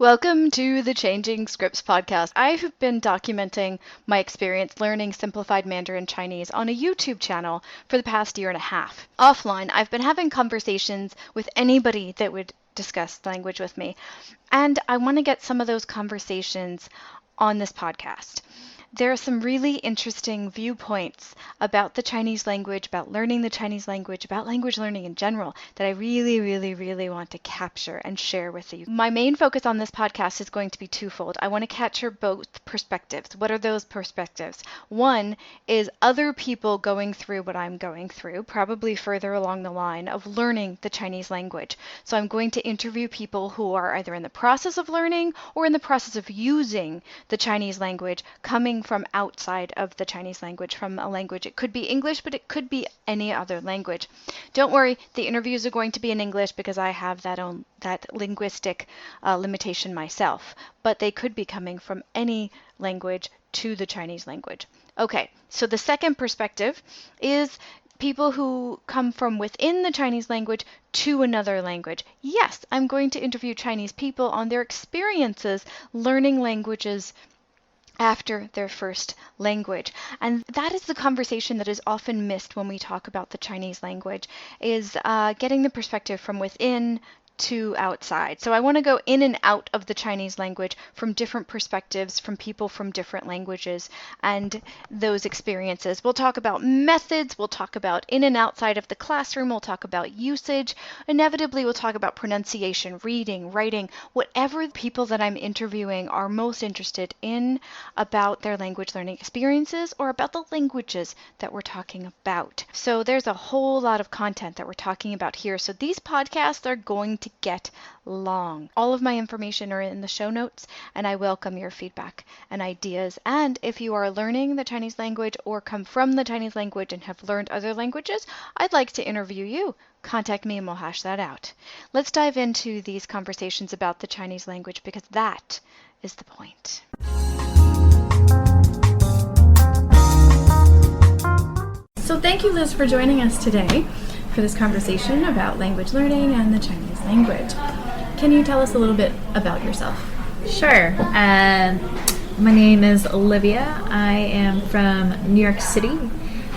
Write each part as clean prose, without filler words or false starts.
Welcome to the Changing Scripts podcast. I've been documenting my experience learning simplified Mandarin Chinese on a YouTube channel for the past year and a half. Offline, I've been having conversations with anybody that would discuss language with me, and I want to get some of those conversations on this podcast. There are some really interesting viewpoints about the Chinese language, about learning the Chinese language, about language learning in general that I really want to capture and share with you. My main focus on this podcast is going to be twofold. I want to capture both perspectives. What are those perspectives? One is other people going through what I'm going through, probably further along the line of learning the Chinese language. So I'm going to interview people who are either in the process of learning or in the process of using the Chinese language, coming from outside of the Chinese language, from a language. It could be English, but it could be any other language. Don't worry, the interviews are going to be in English because I have that linguistic limitation myself, but they could be coming from any language to the Chinese language. Okay, so the second perspective is people who come from within the Chinese language to another language. Yes, I'm going to interview Chinese people on their experiences learning languages after their first language. And that is the conversation that is often missed when we talk about the Chinese language, is getting the perspective from within to outside. So I want to go in and out of the Chinese language from different perspectives, from people from different languages and those experiences. We'll talk about methods, we'll talk about in and outside of the classroom, we'll talk about usage, inevitably we'll talk about pronunciation, reading, writing, whatever people that I'm interviewing are most interested in about their language learning experiences or about the languages that we're talking about. So there's a whole lot of content that we're talking about here. So these podcasts are going to get long. All of my information are in the show notes, and I welcome your feedback and ideas. And if you are learning the Chinese language or come from the Chinese language and have learned other languages, I'd like to interview you. Contact me and we'll hash that out. Let's dive into these conversations about the Chinese language because that is the point. So thank you, Liz, for joining us today for this conversation about language learning and the Chinese language. Can you tell us a little bit about yourself? Sure. My name is Olivia. I am from New York City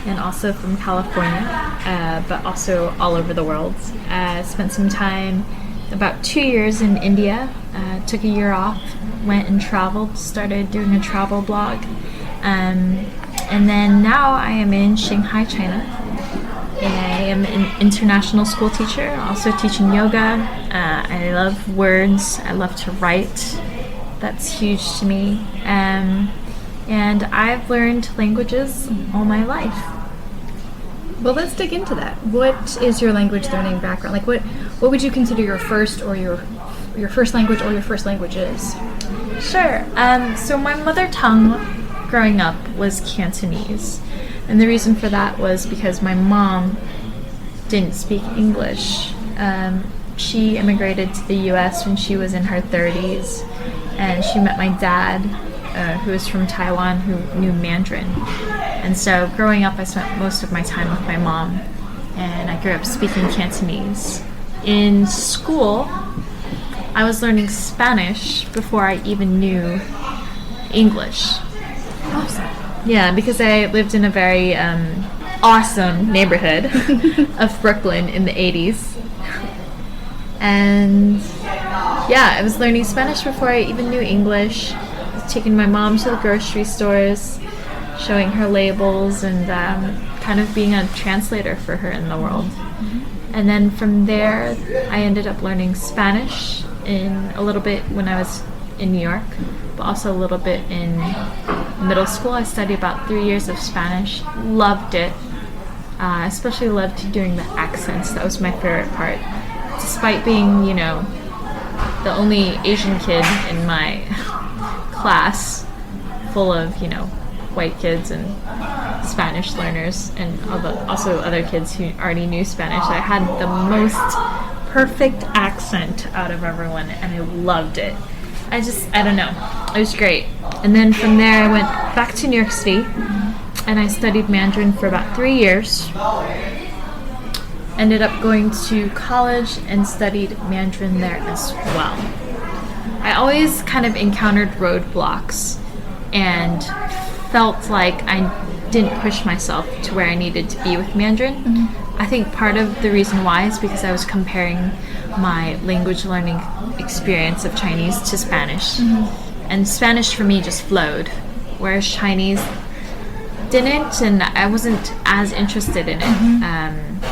and also from California, but also all over the world. Spent some time, about 2 years in India, took a year off, went and traveled, started doing a travel blog. And then now I am in Shanghai, China. I am an international school teacher, also teaching yoga. I love words. I love to write. That's huge to me. And I've learned languages all my life. Well, let's dig into that. What is your language learning background? Like, what would you consider your first or your first language or your first languages? Sure. So my mother tongue growing up was Cantonese. And the reason for that was because my mom didn't speak English. She immigrated to the U.S. when she was in her 30s, and she met my dad, who was from Taiwan, who knew Mandarin. And so growing up, I spent most of my time with my mom, and I grew up speaking Cantonese. In school, I was learning Spanish before I even knew English. Awesome. Yeah, because I lived in a very awesome neighborhood of Brooklyn in the 80s. And yeah, I was learning Spanish before I even knew English. I was taking my mom to the grocery stores, showing her labels, and kind of being a translator for her in the world. Mm-hmm. And then from there, I ended up learning Spanish in a little bit when I was in New York, but also a little bit in middle school. I studied about 3 years of Spanish. Loved it. Especially loved doing the accents. That was my favorite part. Despite being, the only Asian kid in my class, full of, white kids and Spanish learners, and also other kids who already knew Spanish, I had the most perfect accent out of everyone, and I loved it. I don't know. It was great. And then from there, I went back to New York City, and I studied Mandarin for about 3 years. Ended up going to college and studied Mandarin there as well. I always kind of encountered roadblocks and felt like I didn't push myself to where I needed to be with Mandarin. Mm-hmm. I think part of the reason why is because I was comparing my language learning experience of Chinese to Spanish. Mm-hmm. And Spanish for me just flowed, whereas Chinese didn't, and I wasn't as interested in it. Mm-hmm.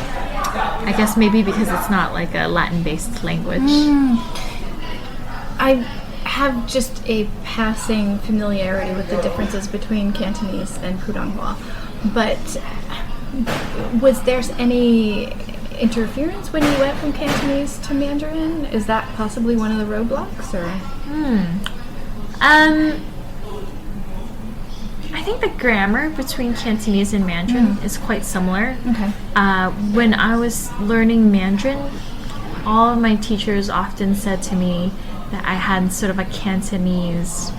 I guess maybe because it's not like a Latin-based language. I have just a passing familiarity with the differences between Cantonese and Putonghua, but was there any interference when you went from Cantonese to Mandarin? Is that possibly one of the roadblocks, or? I think the grammar between Cantonese and Mandarin is quite similar. Okay. When I was learning Mandarin, all of my teachers often said to me that I had sort of a Cantonese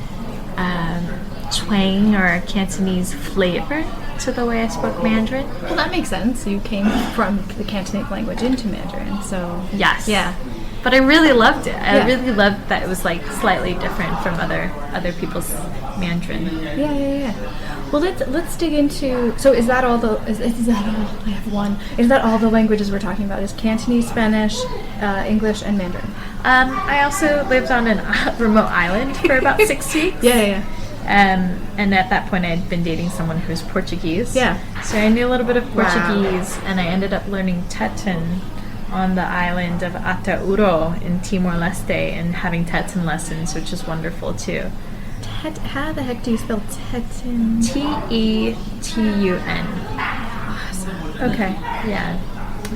twang or a Cantonese flavor to the way I spoke Mandarin. Well, that makes sense. You came from the Cantonese language into Mandarin, so... Yes. Yeah. But I really loved it. I Yeah. really loved that it was like slightly different from other people's Mandarin. Yeah. Well, let's dig into. So, is that all the? Is that all? I have one. Is that all the languages we're talking about? Is Cantonese, Spanish, English, and Mandarin? I also lived on a remote island for about 6 weeks. Yeah. And at that point, I had been dating someone who was Portuguese. Yeah. So I knew a little bit of Wow. Portuguese, and I ended up learning Teton on the island of Atauro in Timor-Leste and having Teton lessons, which is wonderful too. How the heck do you spell Teton? Tetun. Awesome. Okay. Yeah.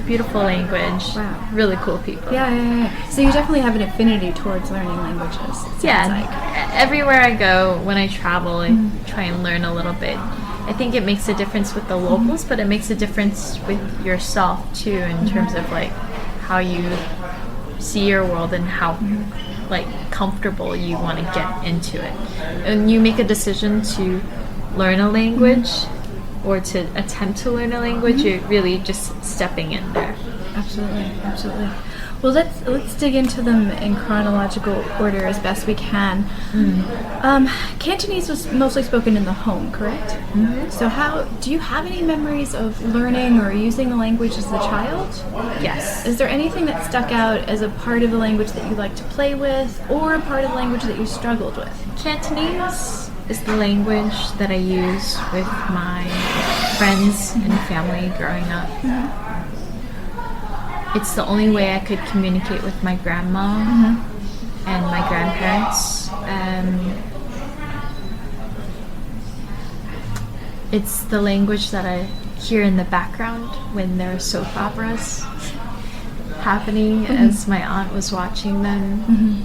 Beautiful language. Wow. Really cool people. Yeah. So you definitely have an affinity towards learning languages. It sounds like. Everywhere I go, when I travel, I try and learn a little bit. I think it makes a difference with the locals, but it makes a difference with yourself too, in terms of like how you see your world and how like comfortable you want to get into it. And you make a decision to learn a language or to attempt to learn a language, you're really just stepping in there. Absolutely. Well, let's dig into them in chronological order as best we can. Cantonese was mostly spoken in the home, correct? Mm-hmm. So do you have any memories of learning or using the language as a child? Yes. Is there anything that stuck out as a part of the language that you like to play with, or a part of the language that you struggled with? Cantonese is the language that I use with my friends and family growing up. It's the only way I could communicate with my grandma and my grandparents. It's the language that I hear in the background when there are soap operas happening as my aunt was watching them.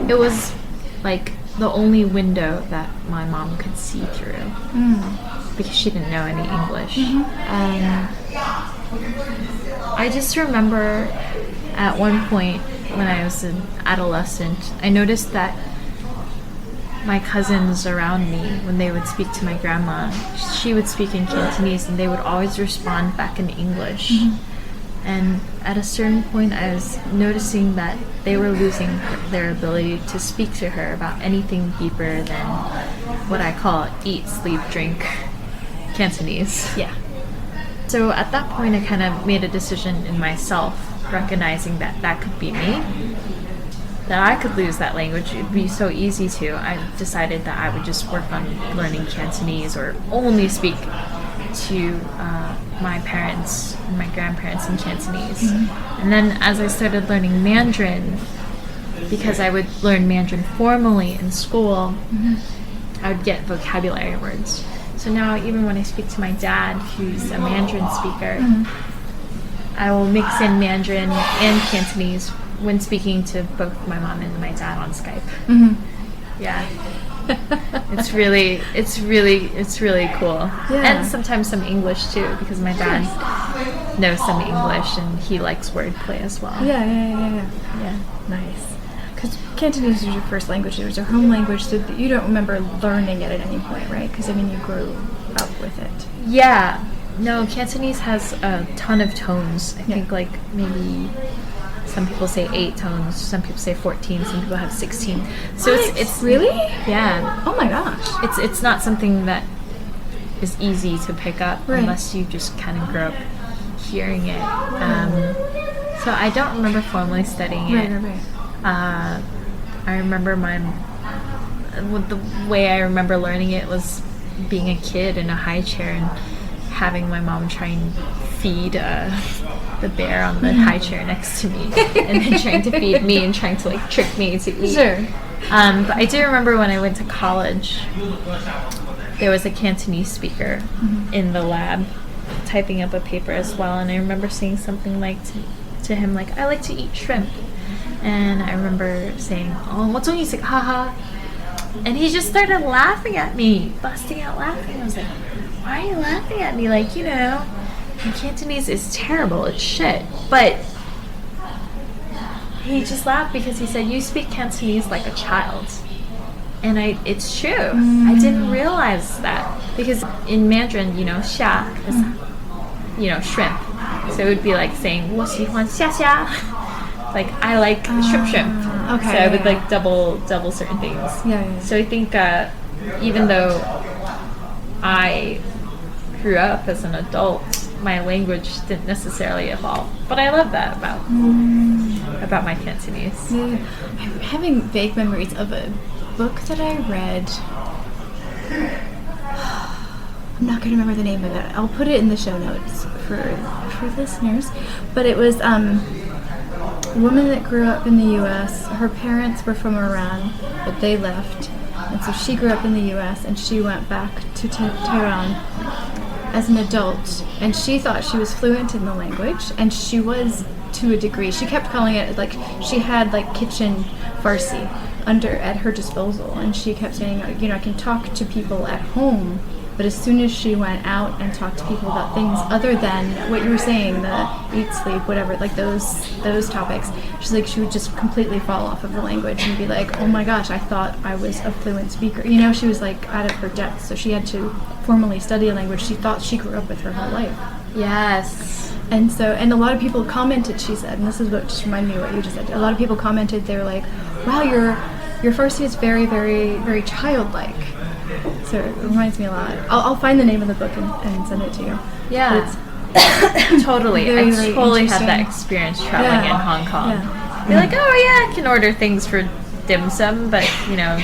It was like the only window that my mom could see through. Because she didn't know any English. I just remember at one point when I was an adolescent, I noticed that my cousins around me, when they would speak to my grandma, she would speak in Cantonese and they would always respond back in English. And at a certain point, I was noticing that they were losing their ability to speak to her about anything deeper than what I call eat, sleep, drink Cantonese. Yeah. So at that point, I kind of made a decision in myself, recognizing that that could be me, that I could lose that language. It'd be so easy to. I decided that I would just work on learning Cantonese or only speak to my parents and my grandparents in Cantonese. And then as I started learning Mandarin, because I would learn Mandarin formally in school, I would get vocabulary words. So now even when I speak to my dad, who's a Mandarin speaker, I will mix in Mandarin and Cantonese when speaking to both my mom and my dad on Skype. Yeah. It's really cool. Yeah. And sometimes some English too, because my dad knows some English and he likes wordplay as well. Yeah. Nice. Because Cantonese was your first language, it was your home language, so you don't remember learning it at any point, right? Because I mean, you grew up with it. Yeah. No, Cantonese has a ton of tones. I think like maybe Some people say 8 tones. Some people say 14. Some people have 16. So it's really, yeah. Oh my gosh. It's not something that is easy to pick up Right. unless you just kind of grow up hearing it. So I don't remember formally studying it. Right. I remember the way I remember learning it was being a kid in a high chair and having my mom try and feed the bear on the high chair next to me, and then trying to feed me and trying to like trick me to eat. Sure. But I do remember when I went to college, there was a Cantonese speaker in the lab typing up a paper as well, and I remember saying something like to him like, I like to eat shrimp. And I remember saying, oh, what's on you? He's like, haha. And he just started laughing at me, busting out laughing. I was like, why are you laughing at me? Like, you know, Cantonese is terrible. It's shit. But he just laughed because he said, you speak Cantonese like a child. And it's true. I didn't realize that. Because in Mandarin, you know, xia is, you know, shrimp. So it would be like saying, 我喜欢虾虾. Like, I like shrimp. Okay. So I would like double certain things. Yeah. So I think even though I grew up as an adult, my language didn't necessarily evolve. But I love that about my Cantonese. Yeah. I'm having vague memories of a book that I read. I'm not going to remember the name of it. I'll put it in the show notes for listeners. But it was a woman that grew up in the U.S. Her parents were from Iran, but they left. And so she grew up in the U.S. and she went back to Tehran as an adult. And she thought she was fluent in the language, and she was to a degree. She kept calling it, like, she had, like, kitchen Farsi at her disposal. And she kept saying, you know, I can talk to people at home. But as soon as she went out and talked to people about things other than what you were saying, the eat, sleep, whatever, like those topics, she's like, she would just completely fall off of the language and be like, oh my gosh, I thought I was a fluent speaker. You know, she was like out of her depth, so she had to formally study a language she thought she grew up with her whole life. Yes. And a lot of people commented, she said, and this is what just reminded me of what you just said. A lot of people commented, they were like, wow, your Farsi is very, very, very childlike. So it reminds me a lot. I'll find the name of the book and send it to you. Yeah. Totally. Very, I very totally had that interesting. experience traveling in Hong Kong. Yeah. Be like, oh yeah, I can order things for dim sum, but you know,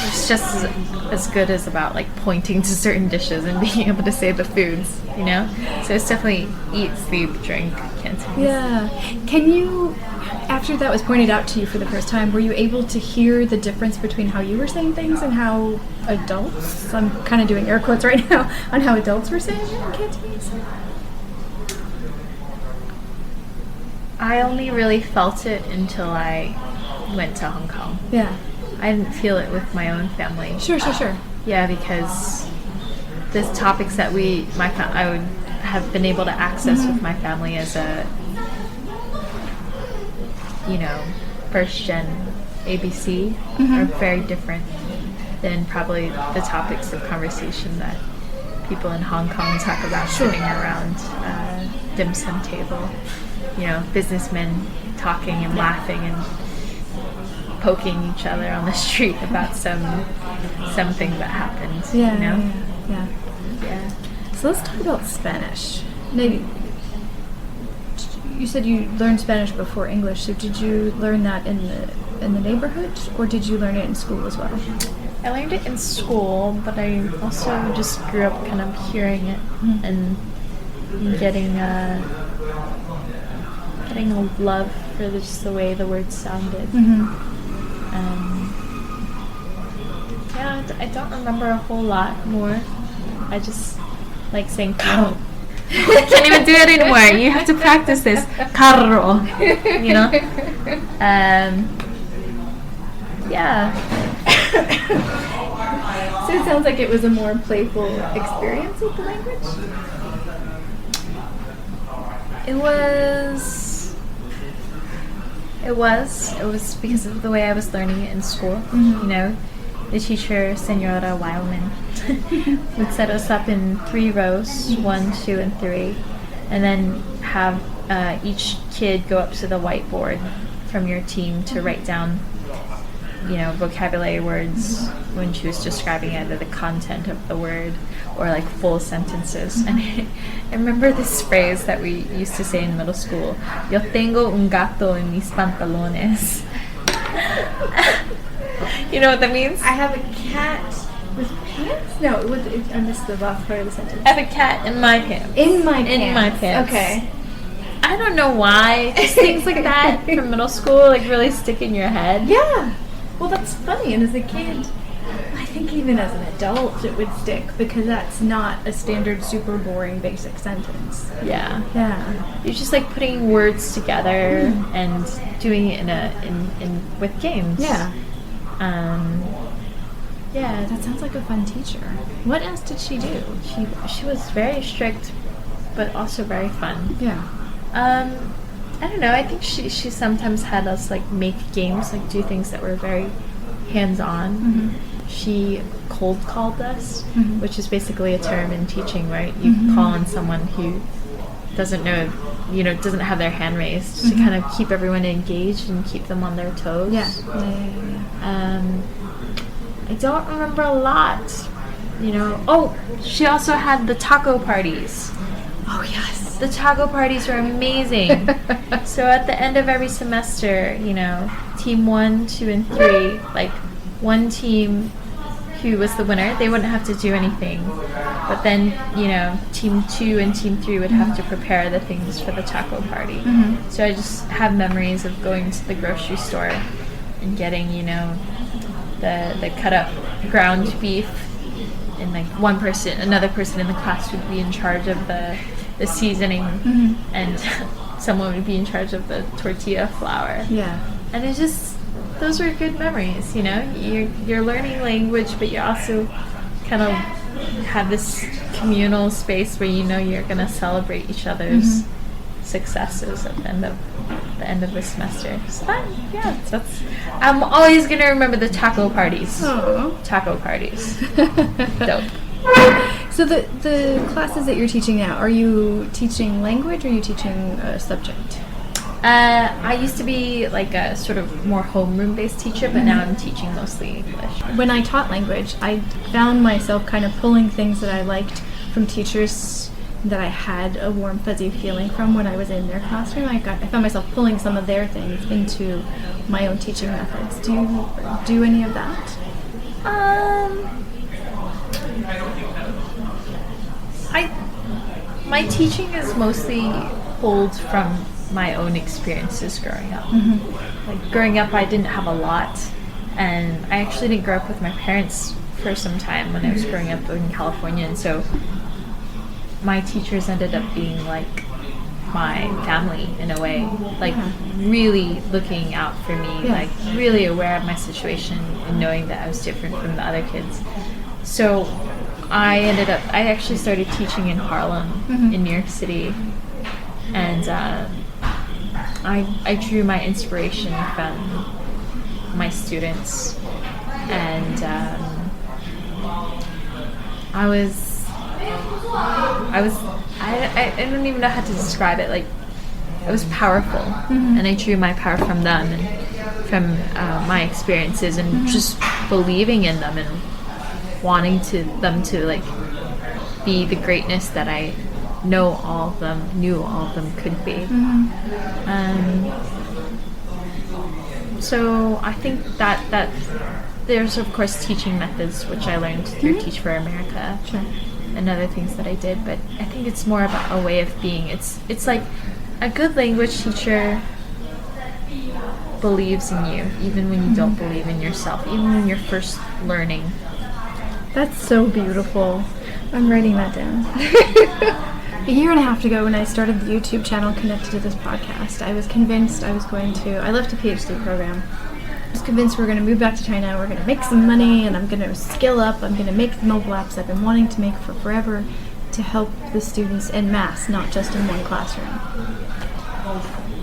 it's just as good as about like pointing to certain dishes and being able to say the foods, you know? So it's definitely eat, sleep, drink, Cantonese. Yeah. Can you, after that was pointed out to you for the first time, were you able to hear the difference between how you were saying things and how adults, I'm kind of doing air quotes right now, on how adults were saying it in Cantonese? I only really felt it until I went to Hong Kong. Yeah. I didn't feel it with my own family. Sure. Yeah, because the topics that I would have been able to access with my family as a, you know, first gen ABC are very different than probably the topics of conversation that people in Hong Kong talk about sitting around a dim sum table. You know, businessmen talking and laughing and poking each other on the street about something that happened. Yeah. You know? Yeah. So let's talk about Spanish. Maybe you said you learned Spanish before English. So did you learn that in the neighborhood, or did you learn it in school as well? I learned it in school, but I also just grew up kind of hearing it and getting a love for just the way the words sounded. Yeah, I don't remember a whole lot more. I just like saying carro. I can't even do it anymore. You have to practice this. Carro. You know? Yeah. So it sounds like it was a more playful experience with the language? It was because of the way I was learning it in school. You know, the teacher, Senora Wildman, would set us up in 3 rows, 1, 2, and 3, and then have each kid go up to the whiteboard from your team to write down, vocabulary words when she was describing either the content of the word or like full sentences. And I remember this phrase that we used to say in middle school: "Yo tengo un gato en mis pantalones." You know what that means? I have a cat with pants? No, I missed the last part of the sentence. I have a cat in my pants. In my pants. In my pants. Okay. I don't know why. Just things like that from middle school like really stick in your head. Yeah. Well, that's funny. And as a kid, I think even as an adult it would stick, because that's not a standard super boring basic sentence. Yeah. Yeah. You're just like putting words together and doing it in with games. Yeah. Yeah. That sounds like a fun teacher. What else did she do? She was very strict, but also very fun. Yeah. I don't know. I think she sometimes had us like make games, like do things that were very hands-on. Mm-hmm. She cold called us, Mm-hmm. which is basically a term in teaching, right? You call on someone who doesn't know, doesn't have their hand raised to kind of keep everyone engaged and keep them on their toes. Yeah. I don't remember a lot. Oh, she also had the taco parties. Oh, yes. The taco parties are amazing. So at the end of every semester, team 1, 2, and 3, like one team who was the winner, they wouldn't have to do anything. But then, team 2 and team 3 would have to prepare the things for the taco party. Mm-hmm. So I just have memories of going to the grocery store and getting, the cut up ground beef, and like another person in the class would be in charge of the seasoning, and someone would be in charge of the tortilla flour. Yeah. And it just, those were good memories, You're learning language, but you also kind of have this communal space where you're going to celebrate each other's successes at the end of the semester. So that's I'm always going to remember the taco parties. Aww. Taco parties. Dope. So the classes that you're teaching now, are you teaching language or are you teaching a subject? I used to be like a sort of more homeroom-based teacher, but now I'm teaching mostly English. When I taught language, I found myself kind of pulling things that I liked from teachers that I had a warm, fuzzy feeling from when I was in their classroom. I found myself pulling some of their things into my own teaching methods. Do you do any of that? My teaching is mostly pulled from my own experiences growing up. Like growing up, I didn't have a lot, and I actually didn't grow up with my parents for some time when I was growing up in California, and so my teachers ended up being like my family in a way, like really looking out for me, like really aware of my situation and knowing that I was different from the other kids. So I actually started teaching in Harlem, in New York City, and I drew my inspiration from my students, and I don't even know how to describe it. Like, it was powerful, and I drew my power from them and from my experiences, and just believing in them and wanting them to like be the greatness that I knew all of them could be. So I think that there's of course teaching methods which I learned through Teach for America. Sure. And other things that I did, but I think it's more about a way of being. It's like a good language teacher believes in you, even when you don't believe in yourself, even when you're first learning. That's so beautiful. I'm writing that down. A year and a half ago, when I started the YouTube channel connected to this podcast, I was convinced I left a PhD program. I was convinced we're going to move back to China, we're going to make some money, and I'm going to skill up, I'm going to make the mobile apps I've been wanting to make for forever to help the students en masse, not just in one classroom.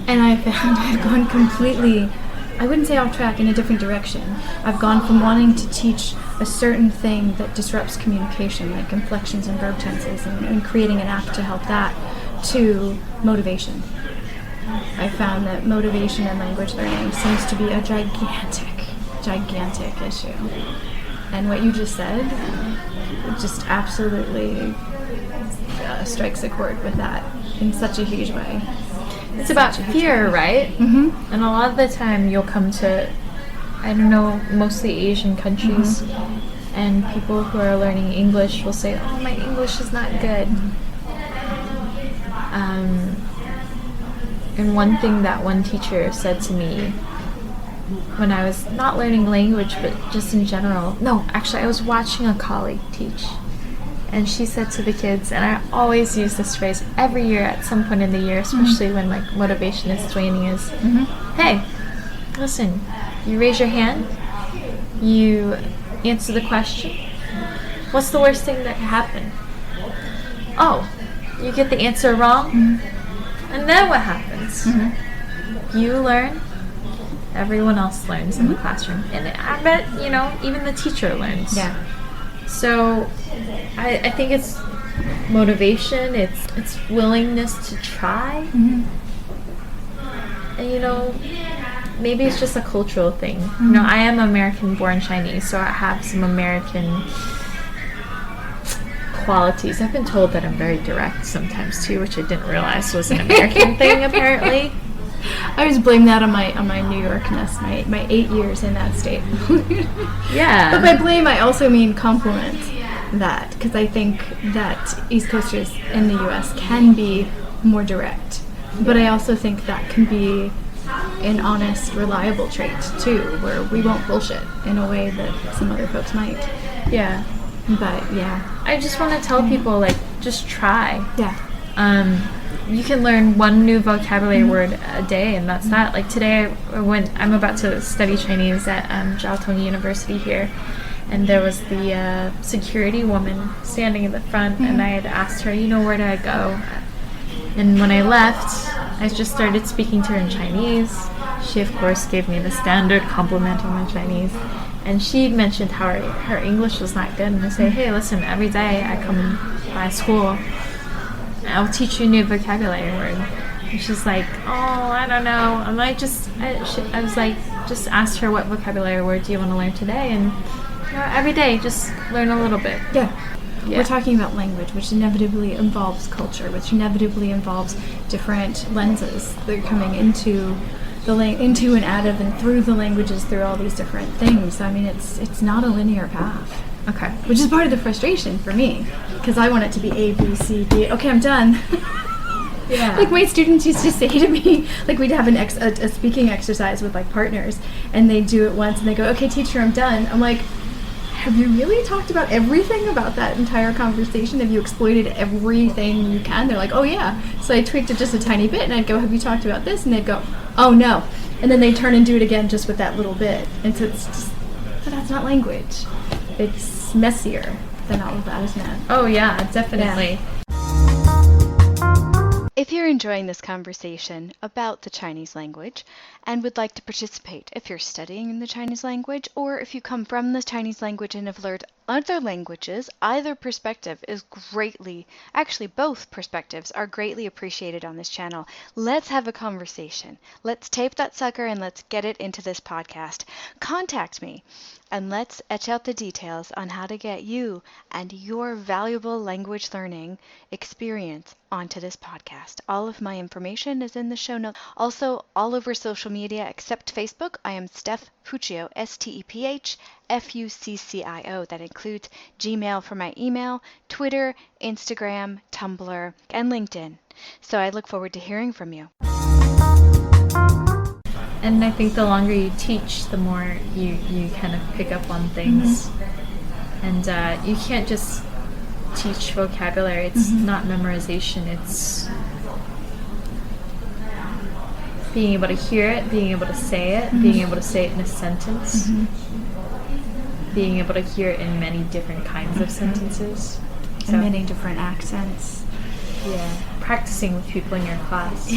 And I found I've gone completely, I wouldn't say off track, in a different direction. I've gone from wanting to teach a certain thing that disrupts communication, like inflections and verb tenses, and creating an app to help that, to motivation. I found that motivation in language learning seems to be a gigantic issue. And what you just said just absolutely strikes a chord with that in such a huge way. It's about fear, right? Mm-hmm. And a lot of the time you'll come to, I don't know, mostly Asian countries, and people who are learning English will say, oh, my English is not good. And one thing that one teacher said to me when I was not learning language, but just in general, no, actually I was watching a colleague teach, and she said to the kids, and I always use this phrase every year at some point in the year, especially when like motivation is waning, is, hey, listen, you raise your hand, you answer the question, what's the worst thing that could happen? Oh, you get the answer wrong, and then what happens? You learn, everyone else learns in the classroom, and I bet, you know, even the teacher learns. Yeah. So I think it's motivation, it's willingness to try. And you know, maybe it's just a cultural thing. You know, I am American born Chinese, so I have some American qualities. I've been told that I'm very direct sometimes too, which I didn't realize was an American thing apparently. I always blame that on my New Yorkness, my 8 years in that state. Yeah. But by blame, I also mean compliment that, because I think that East Coasters in the U.S. can be more direct. But I also think that can be an honest, reliable trait, too, where we won't bullshit in a way that some other folks might. Yeah. But, yeah. I just want to tell people, like, just try. Yeah. You can learn one new vocabulary word a day, and that's that. Like today, I'm about to study Chinese at Jiao Tong University here, and there was the security woman standing in the front, and I had asked her, you know, where do I go? And when I left, I just started speaking to her in Chinese. She, of course, gave me the standard compliment on my Chinese, and she mentioned how her English was not good, and I say, hey, listen, every day I come by school, I'll teach you a new vocabulary word. And she's like, oh, I don't know. And I was like, just asked her, what vocabulary word do you want to learn today? And you know, every day, just learn a little bit. Yeah. We're talking about language, which inevitably involves culture, which inevitably involves different lenses that are coming into into and out of and through the languages, through all these different things. I mean, it's not a linear path. Okay. Which is part of the frustration for me, because I want it to be A, B, C, D. Okay, I'm done. Yeah. Like my students used to say to me, like we'd have a speaking exercise with like partners, and they do it once, and they go, okay, teacher, I'm done. I'm like, have you really talked about everything about that entire conversation? Have you exploited everything you can? They're like, oh yeah. So I tweaked it just a tiny bit, and I'd go, have you talked about this? And they'd go, oh no. And then they turn and do it again just with that little bit. And so it's just, but that's not language. It's messier than all of that, isn't it? Oh yeah, definitely. Yeah. If you're enjoying this conversation about the Chinese language and would like to participate, if you're studying the Chinese language or if you come from the Chinese language and have learned other languages, either perspective is actually both perspectives are greatly appreciated on this channel. Let's have a conversation. Let's tape that sucker and let's get it into this podcast. Contact me and let's etch out the details on how to get you and your valuable language learning experience onto this podcast. All of my information is in the show notes. Also, all over social media except Facebook, I am Steph Fuccio, STEPHFUCCIO. That includes Gmail for my email, Twitter, Instagram, Tumblr, and LinkedIn. So I look forward to hearing from you. And I think the longer you teach, the more you kind of pick up on things. And you can't just teach vocabulary. It's not memorization. It's being able to hear it, being able to say it, being able to say it in a sentence, being able to hear it in many different kinds of sentences. And many different accents. Yeah. Practicing with people in your class.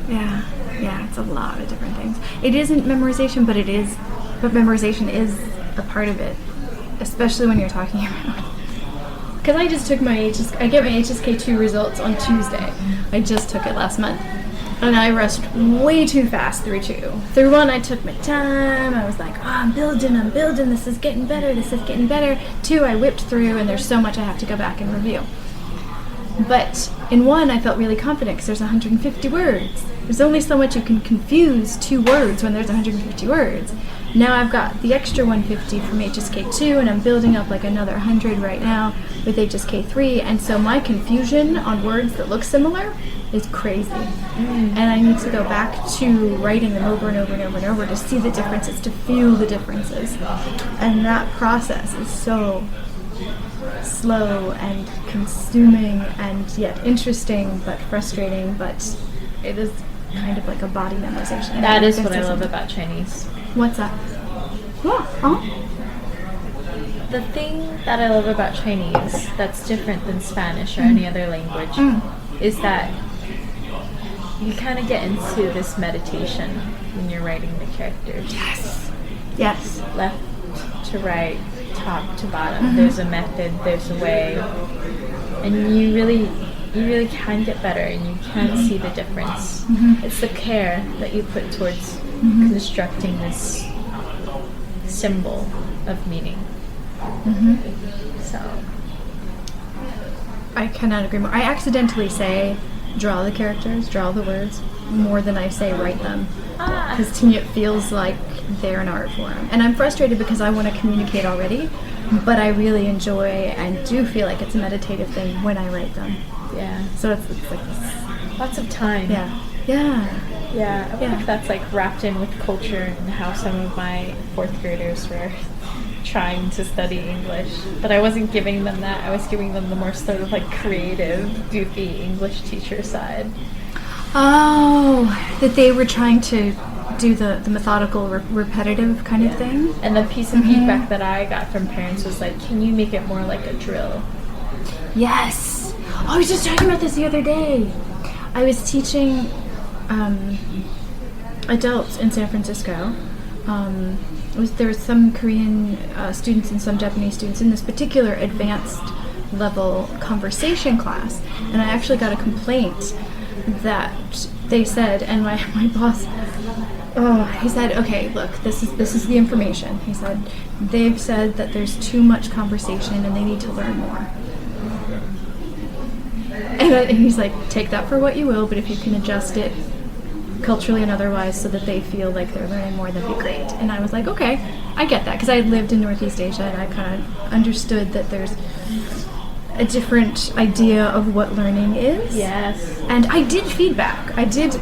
Yeah, it's a lot of different things. It isn't memorization, but memorization is a part of it, especially when you're talking about. Because I just took I get my HSK2 results on Tuesday. I just took it last month. And I rushed way too fast through 2. Through 1, I took my time. I was like, oh, I'm building. This is getting better. 2, I whipped through, and there's so much I have to go back and review. But in 1, I felt really confident because there's 150 words. There's only so much you can confuse 2 words when there's 150 words. Now I've got the extra 150 from HSK2, and I'm building up like another 100 right now with HSK3, and so my confusion on words that look similar is crazy. And I need to go back to writing them over and over and over and over to see the differences, to feel the differences. And that process is so slow and consuming and yet interesting but frustrating, but it is kind of like a body memorization. That is what I love about Chinese. What's that? Yeah. The thing that I love about Chinese that's different than Spanish or any other language is that you kind of get into this meditation when you're writing the characters. Yes. Left to right, top to bottom. There's a method, there's a way. And you really can get better, and you can see the difference. It's the care that you put towards constructing this symbol of meaning. So I cannot agree more. I accidentally say draw the characters, draw the words, more than I say write them. Because to me it feels like they're an art form. And I'm frustrated because I want to communicate already, but I really enjoy and do feel like it's a meditative thing when I write them. yeah, So it's like this. lots of time. Yeah. I wonder if that's like wrapped in with culture and how some of my 4th graders were trying to study English, but I wasn't giving them that. I was giving them the more sort of like creative, goofy English teacher side. Oh, that they were trying to do the methodical, repetitive kind of thing. And the piece of feedback that I got from parents was like, can you make it more like a drill? Yes. Oh, I was just talking about this the other day. I was teaching adults in San Francisco. There was some Korean students and some Japanese students in this particular advanced level conversation class, and I actually got a complaint that they said, and my boss, he said, okay, look, this is the information. He said, they've said that there's too much conversation and they need to learn more. And he's like, take that for what you will, but if you can adjust it culturally and otherwise so that they feel like they're learning more, that'd be great. And I was like, okay, I get that, because I had lived in Northeast Asia and I kind of understood that there's a different idea of what learning is. Yes. And I did feedback. I did,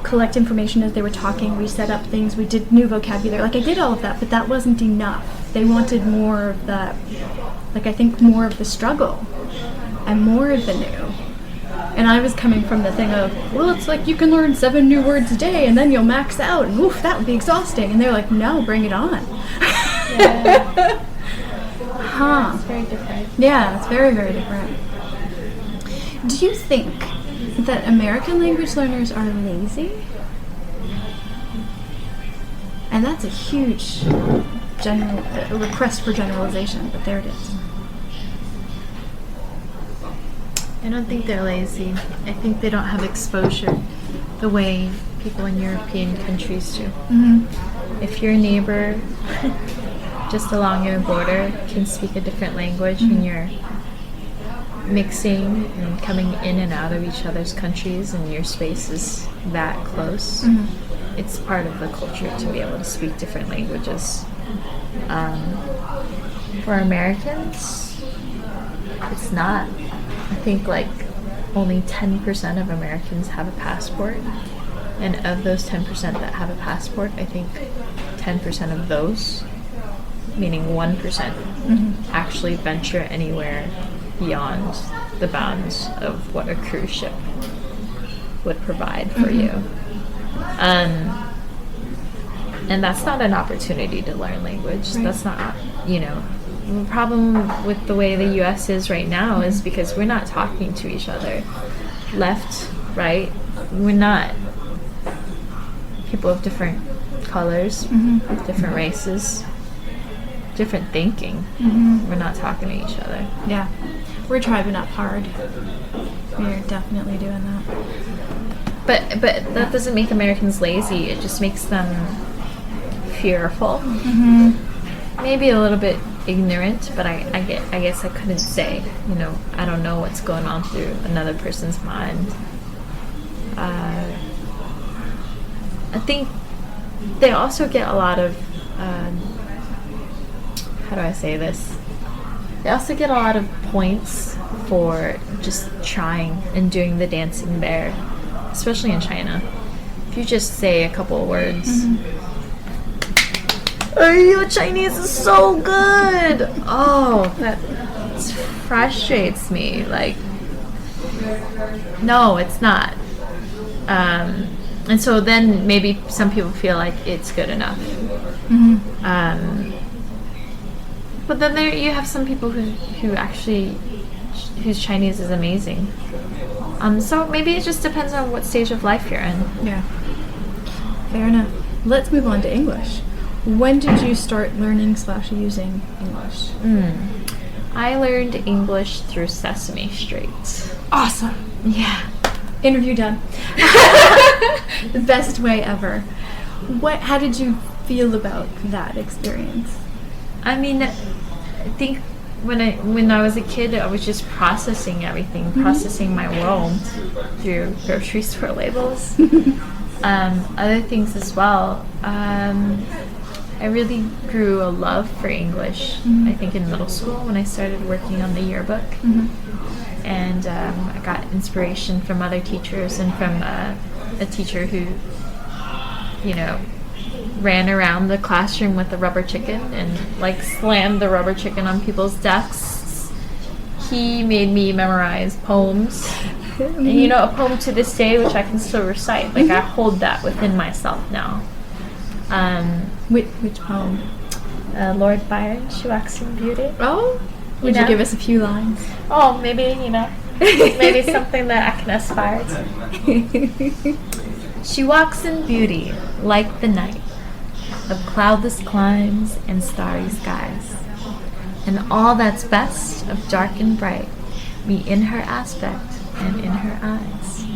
collect information as they were talking. We set up things. We did new vocabulary. Like, I did all of that, but that wasn't enough. They wanted more of that, I think more of the struggle and more of the new. And I was coming from the thing of, well, it's like you can learn 7 new words a day and then you'll max out, and oof, that would be exhausting. And they're like, no, bring it on. Yeah. Huh. It's very different. Yeah, it's very, very different. Do you think that American language learners are lazy? And that's a huge request for generalization, but there it is. I don't think they're lazy. I think they don't have exposure the way people in European countries do. If your neighbor just along your border can speak a different language and you're mixing and coming in and out of each other's countries and your space is that close, it's part of the culture to be able to speak different languages. For Americans, it's not. I think only 10% of Americans have a passport, and of those 10% that have a passport, I think 10% of those, meaning 1%, actually venture anywhere beyond the bounds of what a cruise ship would provide for you. And that's not an opportunity to learn language. Right. That's not, the problem with the way the U.S. is right now is because we're not talking to each other. Left, right, we're not. People of different colors, different races, different thinking. We're not talking to each other. Yeah. We're tribing up hard. We're definitely doing that. But that doesn't make Americans lazy. It just makes them fearful. Maybe a little bit ignorant, but I guess I couldn't say. You know, I don't know what's going on through another person's mind. I think they also get a lot of how do I say this? They also get a lot of points for just trying and doing the dancing there, especially in China. If you just say a couple of words, oh, your Chinese is so good! Oh, that frustrates me. Like, no, it's not. And so then maybe some people feel like it's good enough. But then there you have some people who actually, whose Chinese is amazing. So maybe it just depends on what stage of life you're in. Yeah. Fair enough. Let's move on to English. When did you start learning / using English? I learned English through Sesame Street. Awesome. Yeah. Interview done. The best way ever. How did you feel about that experience? I mean, I think when I was a kid, I was just processing everything, processing my world through grocery store labels. Other things as well. I really grew a love for English, I think, in middle school when I started working on the yearbook. And I got inspiration from other teachers and from a teacher who, you know, ran around the classroom with a rubber chicken and like slammed the rubber chicken on people's desks. He made me memorize poems. And you know, a poem to this day which I can still recite. Like I hold that within myself now. Which poem? Lord Byron, She Walks in Beauty. Oh, would you give us a few lines? Oh, maybe, you know, maybe something that I can aspire to. She walks in beauty like the night of cloudless climes and starry skies, and all that's best of dark and bright me in her aspect and in her eyes.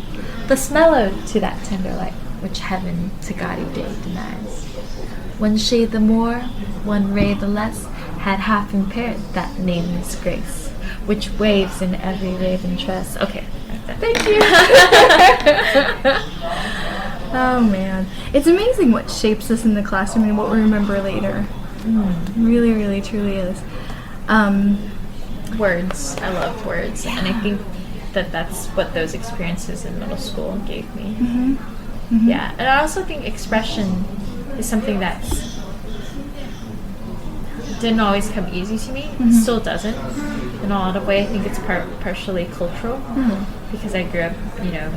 Thus mellowed to that tender light which heaven to gaudy day denies. One shade the more, one ray the less, had half impaired that nameless grace, which waves in every raven tress. Okay, thank you. Oh man, it's amazing what shapes us in the classroom and what we remember later. Really, really, truly is. Words. I love words, and I think that's what those experiences in middle school gave me. Yeah, and I also think expression is something that didn't always come easy to me. Still doesn't. In a lot of ways, I think it's partially cultural because I grew up, you know,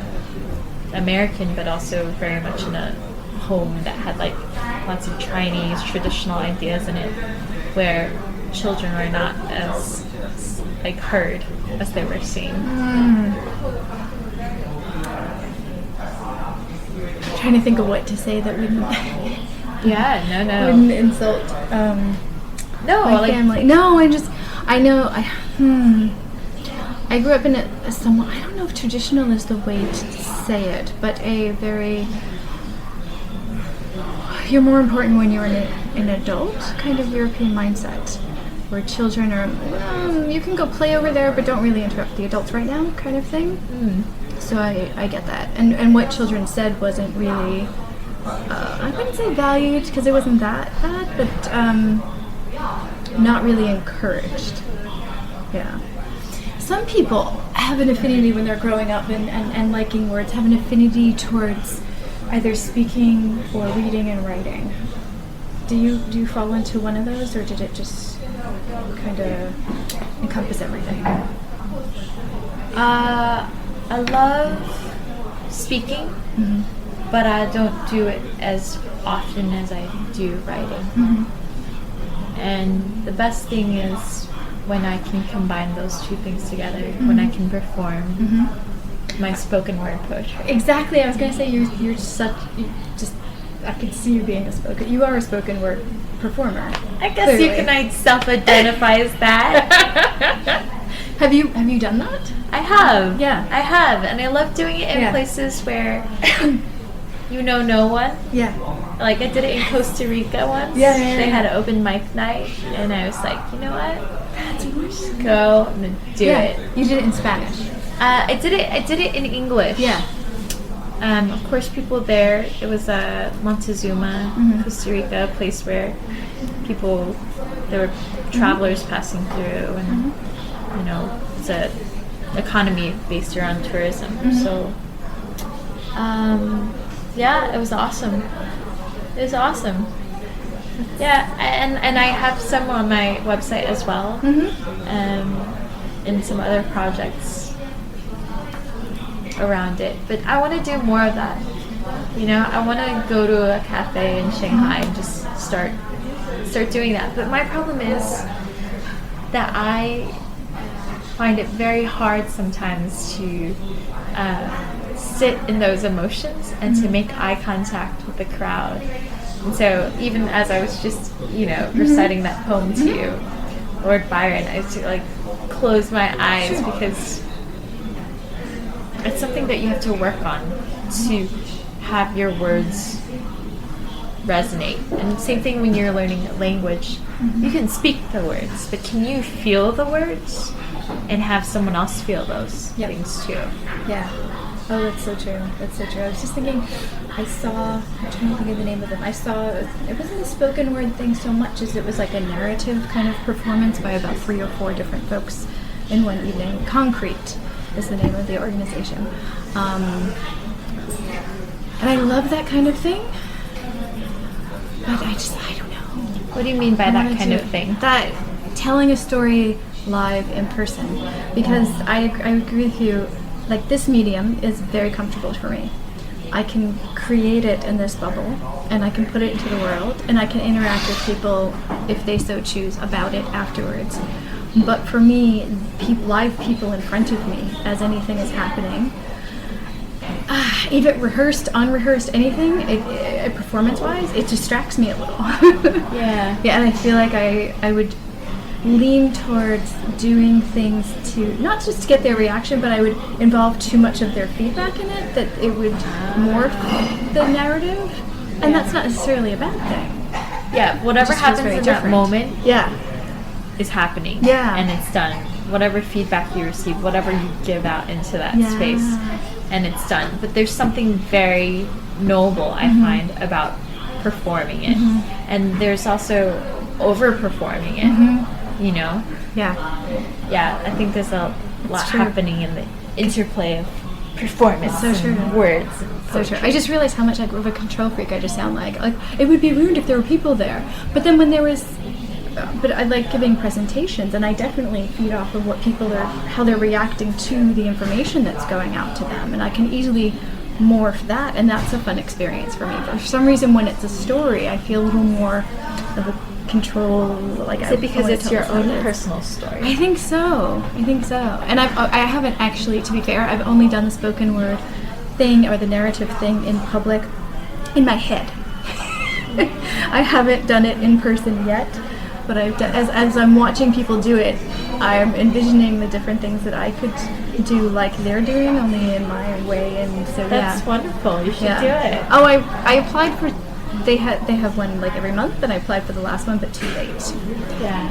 American, but also very much in a home that had like lots of Chinese traditional ideas in it, where children were not as like heard as they were seen. Trying to think of what to say that wouldn't. Wouldn't insult no my family. No, I grew up in a somewhat, I don't know if traditional is the way to say it, but a very, you're more important when you're an adult kind of European mindset, where children are, you can go play over there, but don't really interrupt the adults right now kind of thing. So I get that. And what children said wasn't really, I wouldn't say valued, because it wasn't that bad, but not really encouraged. Yeah. Some people have an affinity when they're growing up and liking words, have an affinity towards either speaking or reading and writing. Do you fall into one of those, or did it just kind of encompass everything? I love speaking, but I don't do it as often as I do writing. And the best thing is when I can combine those two things together, when I can perform my spoken word poetry. Exactly. I was going to say I could see you are a spoken word performer. I guess clearly. You can self-identify as that. Have you done that? I have. Yeah. I have. And I love doing it in places where you know no one. Yeah. Like I did it in Costa Rica once. Yeah. They had an open mic night, and I was like, you know what? That's Just go and do it. You did it in Spanish. I did it in English. Yeah. Of course, people there. It was Montezuma, Costa Rica, a place where there were travelers passing through, and you know, it's a economy based around tourism. So, yeah, it was awesome. It was awesome. Yeah, and I have some on my website as well, and some other projects around it. But I want to do more of that. You know, I want to go to a cafe in Shanghai and just start doing that. But my problem is that I find it very hard sometimes to sit in those emotions and to make eye contact with the crowd. And so even as I was just, you know, reciting that poem to you, Lord Byron, I used to like close my eyes because it's something that you have to work on to have your words resonate. And same thing when you're learning a language. You can speak the words, but can you feel the words and have someone else feel those things too? Yeah. Oh, that's so true. That's so true. I was just thinking, I'm trying to think of the name of them. I saw, it wasn't a spoken word thing so much as it was like a narrative kind of performance by about 3 or 4 different folks in one evening. Concrete is the name of the organization. And I love that kind of thing. But I don't know. What do you mean by that kind of thing? That telling a story live in person. Because I agree with you, like this medium is very comfortable for me. I can create it in this bubble, and I can put it into the world, and I can interact with people, if they so choose, about it afterwards. But for me, live people in front of me, as anything is happening, even rehearsed, unrehearsed, anything, performance-wise, it distracts me a little. Yeah. Yeah, and I feel like I would lean towards doing things to, not just to get their reaction, but I would involve too much of their feedback in it, that it would morph the narrative, and that's not necessarily a bad thing. Yeah, whatever happens in that moment is happening. Yeah. And it's done. Whatever feedback you receive, whatever you give out into that space, and it's done. But there's something very noble, I find, about performing it. And there's also over-performing it, you know? Yeah. Yeah, I think there's a lot happening in the interplay of performance and words. So true. I just realized how much of a control freak I just sound like. Like, it would be rude if there were people there. But then when there was... But I like giving presentations, and I definitely feed off of what people are, how they're reacting to the information that's going out to them, and I can easily morph that, and that's a fun experience for me. But for some reason, when it's a story, I feel a little more of a control. Like, is it because it's your own personal story? I think so. And I haven't actually, to be fair, I've only done the spoken word thing or the narrative thing in public, in my head. I haven't done it in person yet. But I've done, as I'm watching people do it, I'm envisioning the different things that I could do like they're doing, only in my way, and so that's wonderful. You should do it. Oh, I applied for. They have one like every month, and I applied for the last one, but too late. Yeah,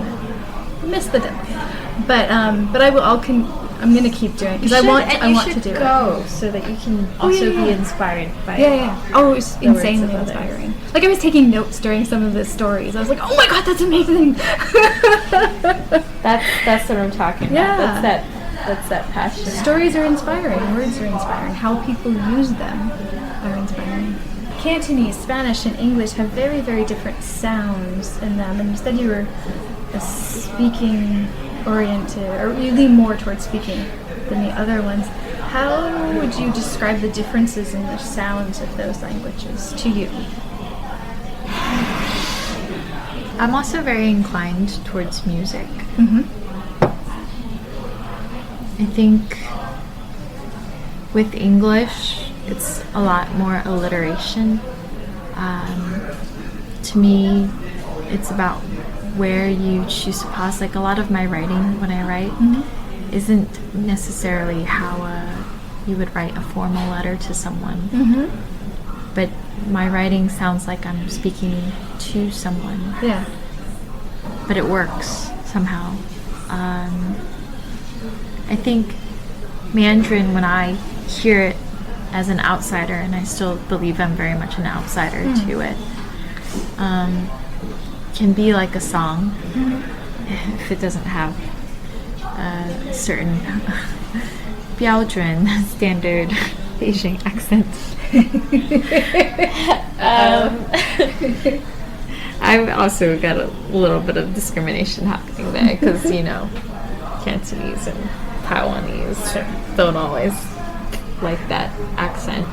missed the deadline. But I'm gonna keep doing it because I want to do go it so that you can also be inspired by Oh, it was insanely inspiring. Like, I was taking notes during some of the stories. I was like, oh my god, that's amazing. that's what I'm talking about. That's that passion. Stories are inspiring, words are inspiring, how people use them are inspiring. Cantonese, Spanish, and English have very, very different sounds in them, and you said you were a speaking oriented, or you lean more towards speaking than the other ones. How would you describe the differences in the sounds of those languages to you? I'm also very inclined towards music. I think with English, it's a lot more alliteration. To me, it's about where you choose to pause. Like, a lot of my writing, when I write, isn't necessarily how you would write a formal letter to someone. But my writing sounds like I'm speaking to someone. Yeah. But it works somehow. I think Mandarin, when I hear it as an outsider, and I still believe I'm very much an outsider to it, can be like a song if it doesn't have a certain 标准 standard Beijing accent. I've also got a little bit of discrimination happening there because, you know, Cantonese and Taiwanese don't always like that accent.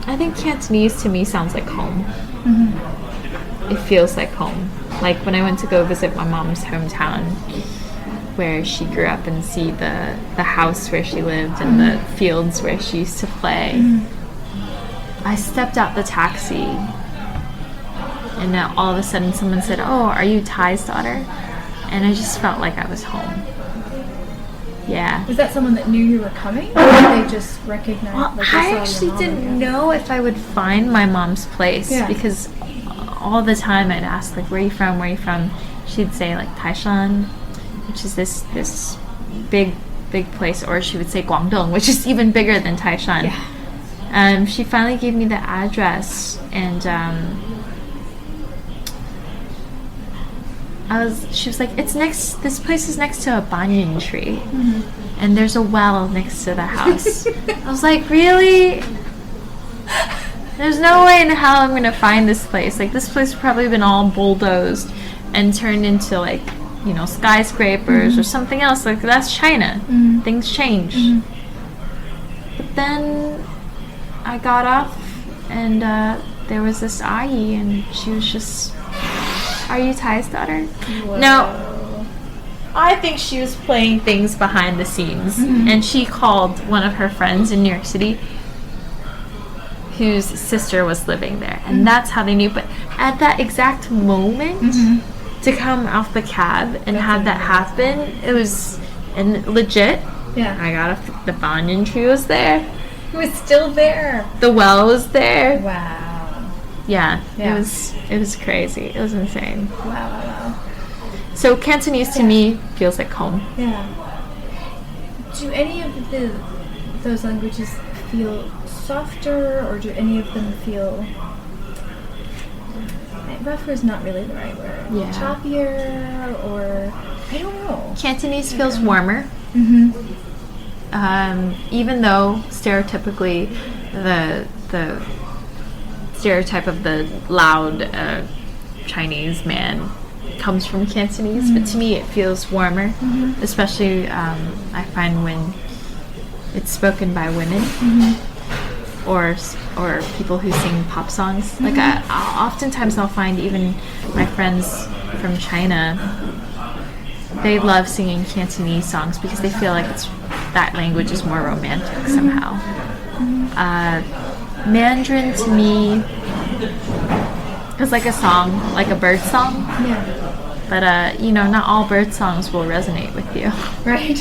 I think Cantonese to me sounds like home. It feels like home. Like when I went to go visit my mom's hometown where she grew up and see the house where she lived and the fields where she used to play. I stepped out the taxi and now all of a sudden someone said, "Oh, are you Ty's daughter?" And I just felt like I was home. Yeah. Was that someone that knew you were coming? Or did they just recognize? Well, like, they I saw your actually mom didn't again? know if I would find my mom's place Yeah. because all the time I'd ask, like, where are you from? Where are you from? She'd say, like, Taishan, which is this big place, or she would say Guangdong, which is even bigger than Taishan. Yeah. She finally gave me the address, and she was like, this place is next to a banyan tree, and there's a well next to the house. I was like, really? There's no way in hell I'm gonna find this place. Like, this place has probably been all bulldozed and turned into, like, you know, skyscrapers or something else. Like, that's China. Things change. But then I got off and there was this ayi and she was just, "Are you Ty's daughter?" Whoa. Now, I think she was playing things behind the scenes, and she called one of her friends in New York City whose sister was living there, and that's how they knew. But at that exact moment, to come off the cab and have that happen, it was legit. Yeah. I got off, the banyan tree was there, It was still there. the well was there. Wow. Yeah, Yeah. it was crazy. It was insane. Wow. So Cantonese to me feels like home. Yeah. Do any of those languages feel softer, or do any of them feel... rougher is not really the right word. Yeah. Choppier, or... I don't know. Cantonese feels warmer. Even though stereotypically the stereotype of the loud Chinese man comes from Cantonese, but to me it feels warmer, especially I find when it's spoken by women or people who sing pop songs. Like oftentimes I'll find even my friends from China, they love singing Cantonese songs because they feel like that language is more romantic somehow. Mandarin to me is like a song, like a bird song. Yeah. But you know, not all bird songs will resonate with you. Right.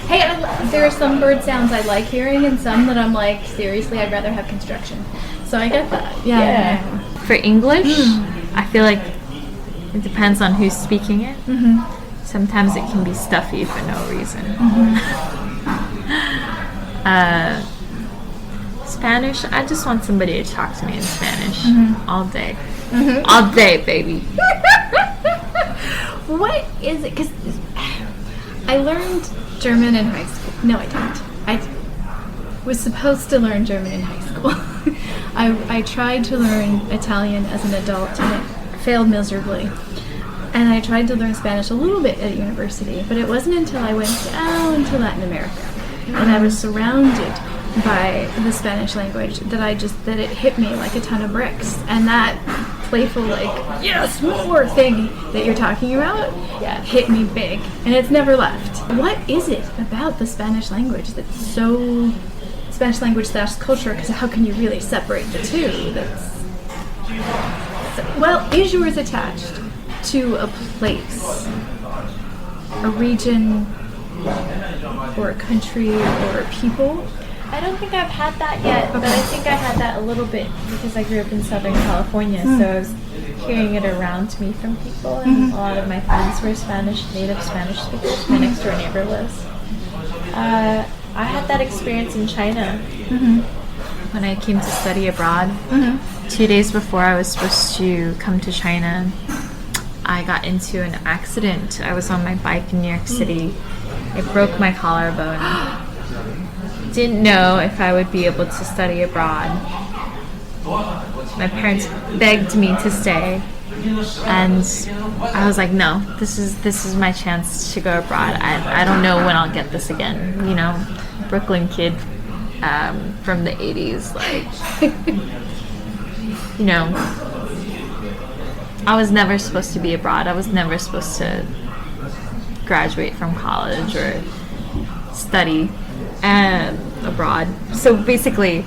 Hey, there are some bird sounds I like hearing, and some that I'm like, seriously, I'd rather have construction. So I get that. Yeah. For English, I feel like it depends on who's speaking it. Sometimes it can be stuffy for no reason. Spanish, I just want somebody to talk to me in Spanish all day. All day, baby. What is it? Because I learned German in high school. No, I didn't. I was supposed to learn German in high school. I tried to learn Italian as an adult, and it failed miserably. And I tried to learn Spanish a little bit at university, but it wasn't until I went down to Latin America and I was surrounded by the Spanish language that it hit me like a ton of bricks. And that playful, like, yes, more thing that you're talking about hit me big, and it's never left. What is it about the Spanish language that's so Spanish language / culture? Because how can you really separate the two? Well, is yours attached to a place a region or a country or a people? I don't think I've had that yet, but I think I had that a little bit because I grew up in Southern California, so I was hearing it around me from people, and a lot of my friends were native Spanish speakers. My next door neighbor was. I had that experience in China when I came to study abroad. 2 days before I was supposed to come to China, I got into an accident. I was on my bike in New York City. I broke my collarbone. Didn't know if I would be able to study abroad. My parents begged me to stay, and I was like, no, this is my chance to go abroad. I don't know when I'll get this again. You know, Brooklyn kid from the 80s, like, you know, I was never supposed to be abroad. I was never supposed to graduate from college or study abroad. So basically,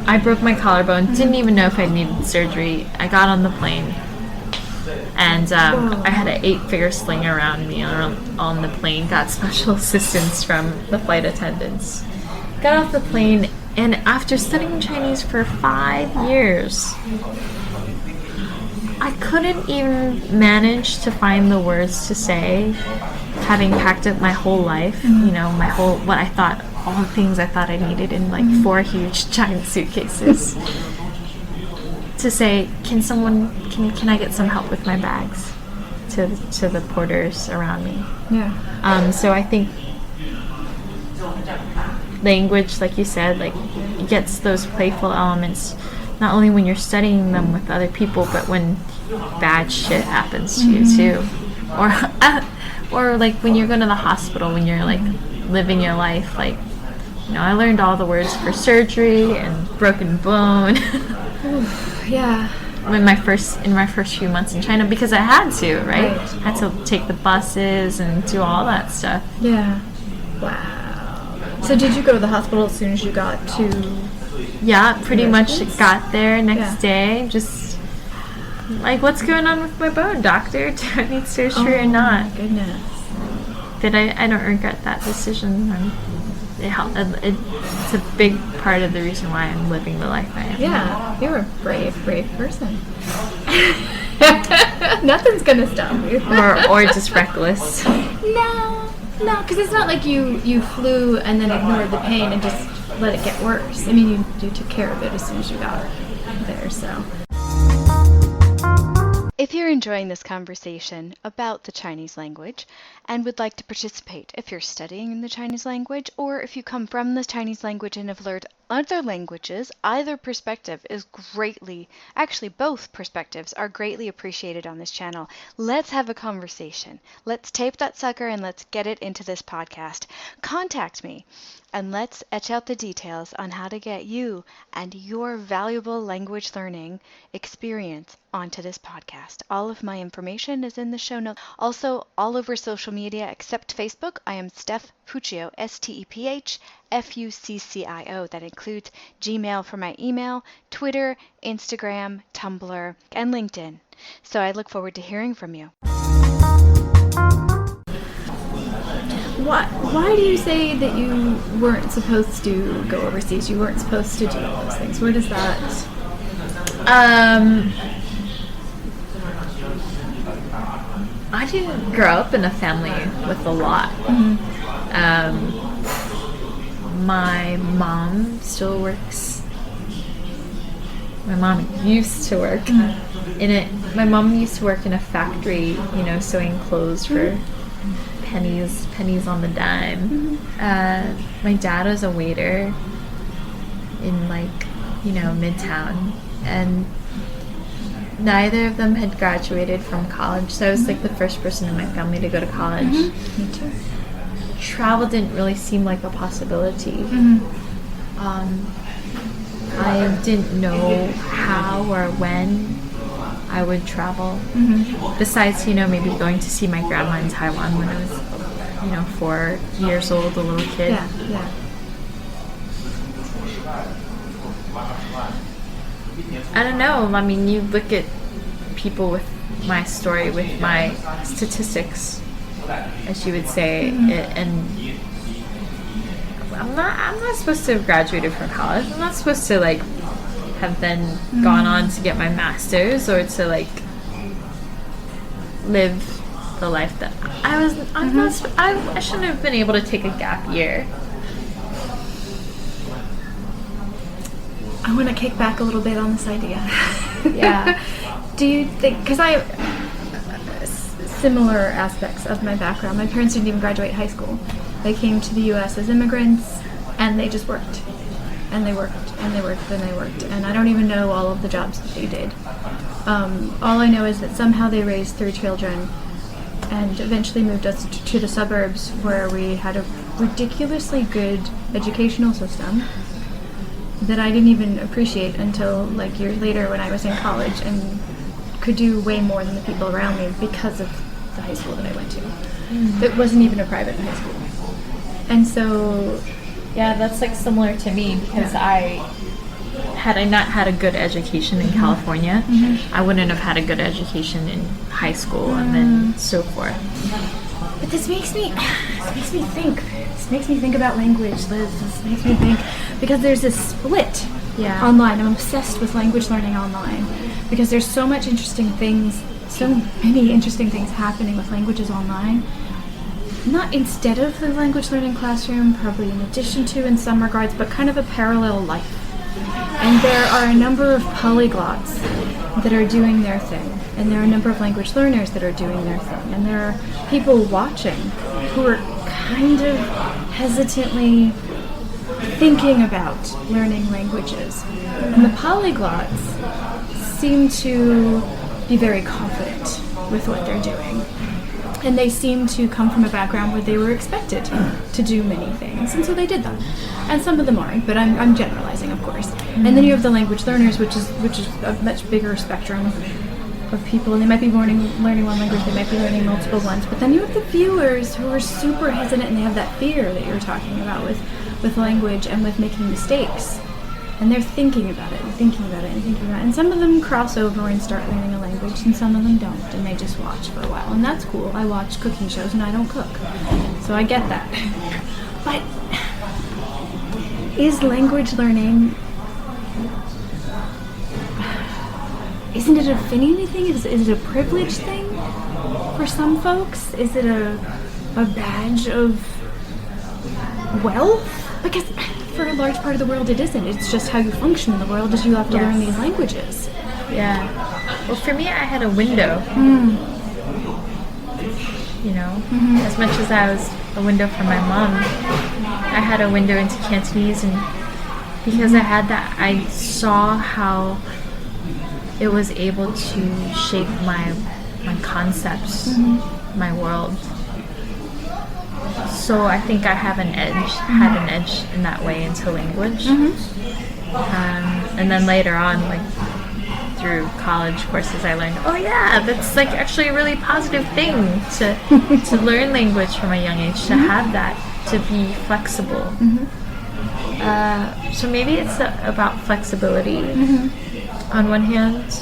I broke my collarbone. Didn't even know if I needed surgery. I got on the plane, and I had an 8-figure sling around me on the plane. Got special assistance from the flight attendants. Got off the plane, and after studying Chinese for 5 years, I couldn't even manage to find the words to say, having packed up my whole life, you know, all the things I thought I needed in like 4 huge giant suitcases, to say, can I get some help with my bags, to the porters around me. Yeah. So I think language, like you said, like, gets those playful elements, not only when you're studying them with other people, but when bad shit happens to you too, or like when you're going to the hospital, when you're like living your life, like, you know, I learned all the words for surgery and broken bone. Yeah. In my first few months in China, because I had to, right? I had to take the buses and do all that stuff. Yeah. Wow. So did you go to the hospital as soon as you got to? Yeah, pretty much got there next day. Just like, what's going on with my bone, doctor? Do I need surgery or not? Oh my goodness. But I don't regret that decision. It's a big part of the reason why I'm living the life I am. Yeah, you're a brave person. Nothing's gonna stop you. or just reckless. No, because it's not like you flew and then ignored the pain and just let it get worse. I mean, you took care of it as soon as you got there, so. If you're enjoying this conversation about the Chinese language and would like to participate, if you're studying the Chinese language, or if you come from the Chinese language and have learned other languages, either perspective is actually both perspectives are greatly appreciated on this channel. Let's have a conversation. Let's tape that sucker and let's get it into this podcast. Contact me and let's etch out the details on how to get you and your valuable language learning experience onto this podcast. All of my information is in the show notes. Also, all over social media except Facebook, I am Steph Fuccio, STEPHFUCCIO. That includes Gmail for my email, Twitter, Instagram, Tumblr, and LinkedIn. So I look forward to hearing from you. Why do you say that you weren't supposed to go overseas? You weren't supposed to do all those things. Where does that? I didn't grow up in a family with a lot. My mom still works. My mom used to work in it. My mom used to work in a factory, you know, sewing clothes for pennies on the dime. My dad was a waiter in, like, you know, Midtown, and neither of them had graduated from college, so I was like the first person in my family to go to college. Me too. Travel didn't really seem like a possibility. I didn't know how or when I would travel. Besides, you know, maybe going to see my grandma in Taiwan when I was, you know, 4 years old, a little kid. Yeah. I don't know. I mean, you look at people with my story with my statistics, as you would say, and I'm not supposed to have graduated from college. I'm not supposed to like have then gone on to get my master's or to like live the life that I shouldn't have been able to take a gap year. I want to kick back a little bit on this idea. Yeah. Do you think, because I similar aspects of my background. My parents didn't even graduate high school. They came to the U.S. as immigrants, and they just worked. And they worked, and they worked, and they worked. And I don't even know all of the jobs that they did. All I know is that somehow they raised 3 children and eventually moved us to the suburbs, where we had a ridiculously good educational system that I didn't even appreciate until like years later when I was in college and could do way more than the people around me because of the high school that I went to. It wasn't even a private high school. And so, yeah, that's like similar to me, because had I not had a good education in California, I wouldn't have had a good education in high school and then so forth. But this makes me think. This makes me think about language, Liz. This makes me think, because there's this split online. I'm obsessed with language learning online because there's so many interesting things happening with languages online. Not instead of the language learning classroom, probably in addition to in some regards, but kind of a parallel life. And there are a number of polyglots that are doing their thing. And there are a number of language learners that are doing their thing. And there are people watching who are kind of hesitantly thinking about learning languages. And the polyglots seem to be very confident with what they're doing. And they seem to come from a background where they were expected to do many things, and so they did them. And some of them aren't, but I'm generalizing, of course. And then you have the language learners, which is a much bigger spectrum of people, and they might be learning one language, they might be learning multiple ones. But then you have the viewers who are super hesitant, and they have that fear that you're talking about with language and with making mistakes. And they're thinking about it and thinking about it and thinking about it. And some of them cross over and start learning a language, and some of them don't, and they just watch for a while. And that's cool. I watch cooking shows, and I don't cook. So I get that. But is language learning, isn't it a vanity thing? Is it a privilege thing for some folks? Is it a badge of wealth? Because for a large part of the world it isn't. It's just how you function in the world is you have to learn these languages. Yeah. Well, for me, I had a window. You know, as much as I was a window for my mom, I had a window into Cantonese, and because I had that, I saw how it was able to shape my concepts, my world. So I think I have had an edge in that way into language. And then later on, like through college courses, I learned, oh yeah, that's like actually a really positive thing to learn language from a young age, to have that, to be flexible. So maybe it's about flexibility on one hand.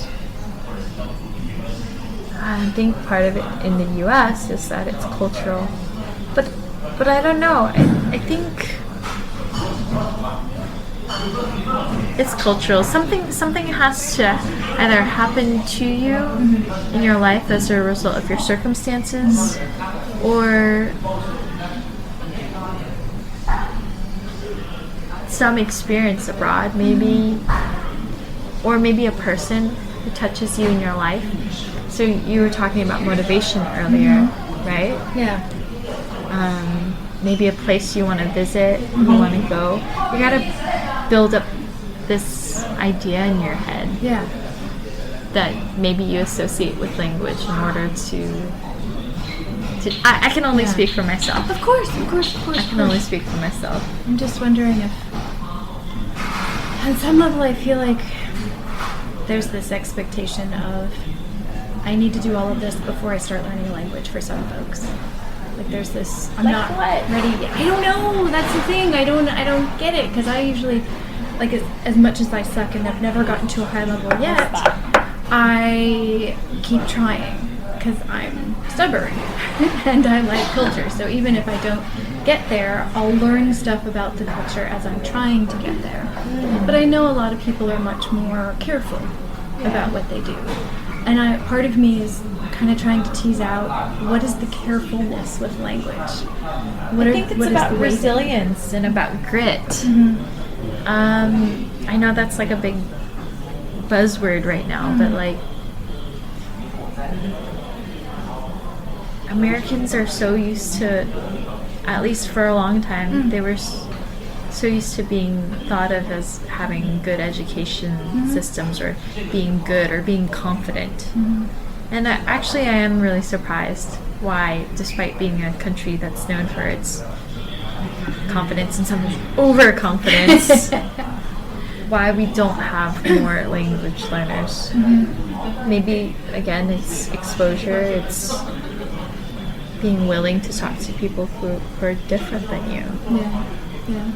I think part of it in the U.S. is that it's cultural. But I don't know. I think it's cultural. Something has to either happen to you in your life as a result of your circumstances, or some experience abroad, maybe, or maybe a person who touches you in your life. So you were talking about motivation earlier, right? Yeah. Maybe a place you want to visit, you want to go. You got to build up this idea in your head that maybe you associate with language in order to I can only speak for myself. Of course. I can only speak for myself. I'm just wondering if, on some level, I feel like there's this expectation of, I need to do all of this before I start learning a language for some folks. Like there's this, I'm not ready yet. I don't know, that's the thing. I don't get it, because I usually, like as much as I suck and I've never gotten to a high level yet, I keep trying because I'm stubborn and I like culture. So even if I don't get there, I'll learn stuff about the culture as I'm trying to get there. But I know a lot of people are much more careful about what they do. And part of me is kind of trying to tease out what is the carefulness with language. I think it's about resilience and about grit. I know that's like a big buzzword right now, but like Americans are so used to, at least for a long time, they were so used to being thought of as having good education systems or being good or being confident. And I am really surprised why, despite being a country that's known for its confidence and sometimes overconfidence, why we don't have more language learners. Maybe, again, it's exposure, it's being willing to talk to people who are different than you. Yeah.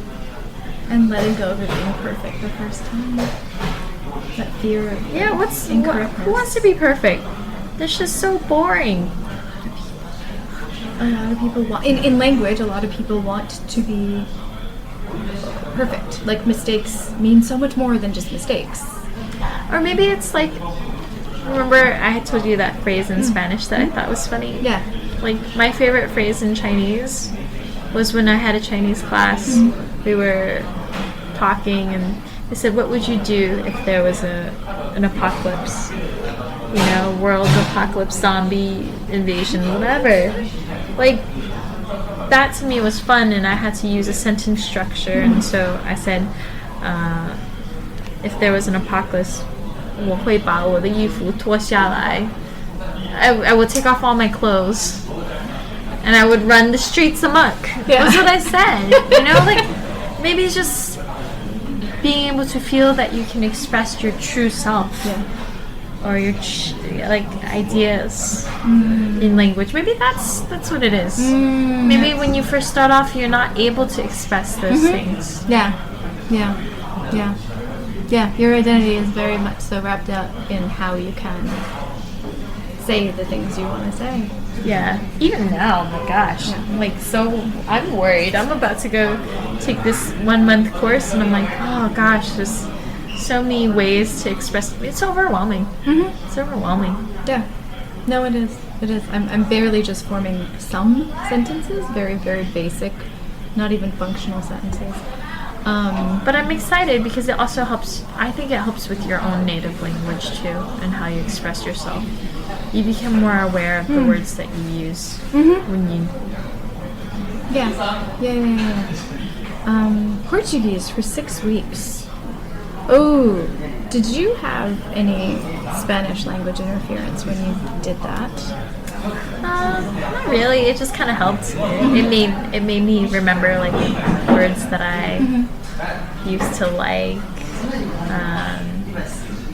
And letting go of it being perfect the first time. That fear of incorrectness. Who wants to be perfect? That's just so boring. A lot of people want, in language, a lot of people want to be perfect. Like, mistakes mean so much more than just mistakes. Or maybe it's like, remember I had told you that phrase in Spanish that I thought was funny? Yeah. Like, my favorite phrase in Chinese was when I had a Chinese class. We were talking and they said, what would you do if there was an apocalypse? You know, world apocalypse, zombie invasion, whatever. Like, that to me was fun, and I had to use a sentence structure, and so I said, if there was an apocalypse, 我会把我的衣服脱下来. I would take off all my clothes, and I would run the streets amok. Yeah. That's what I said. You know, like, maybe it's just being able to feel that you can express your true self. Yeah. Or your ideas in language. Maybe that's what it is. Maybe when you first start off, you're not able to express those things. Yeah. Your identity is very much so wrapped up in how you can say the things you want to say. Yeah. Even now, my gosh. Yeah. So I'm worried. I'm about to go take this 1 month course, and I'm like, oh gosh, there's so many ways to express. It's overwhelming. It's overwhelming. Yeah. No, it is. I'm barely just forming some sentences, very, very basic, not even functional sentences. But I'm excited because it also helps. I think it helps with your own native language too, and how you express yourself. You become more aware of the words that you use when you. Yeah. Portuguese for 6 weeks. Oh, did you have any Spanish language interference when you did that? Not really. It just kind of helped. It made me remember like words that I used to like,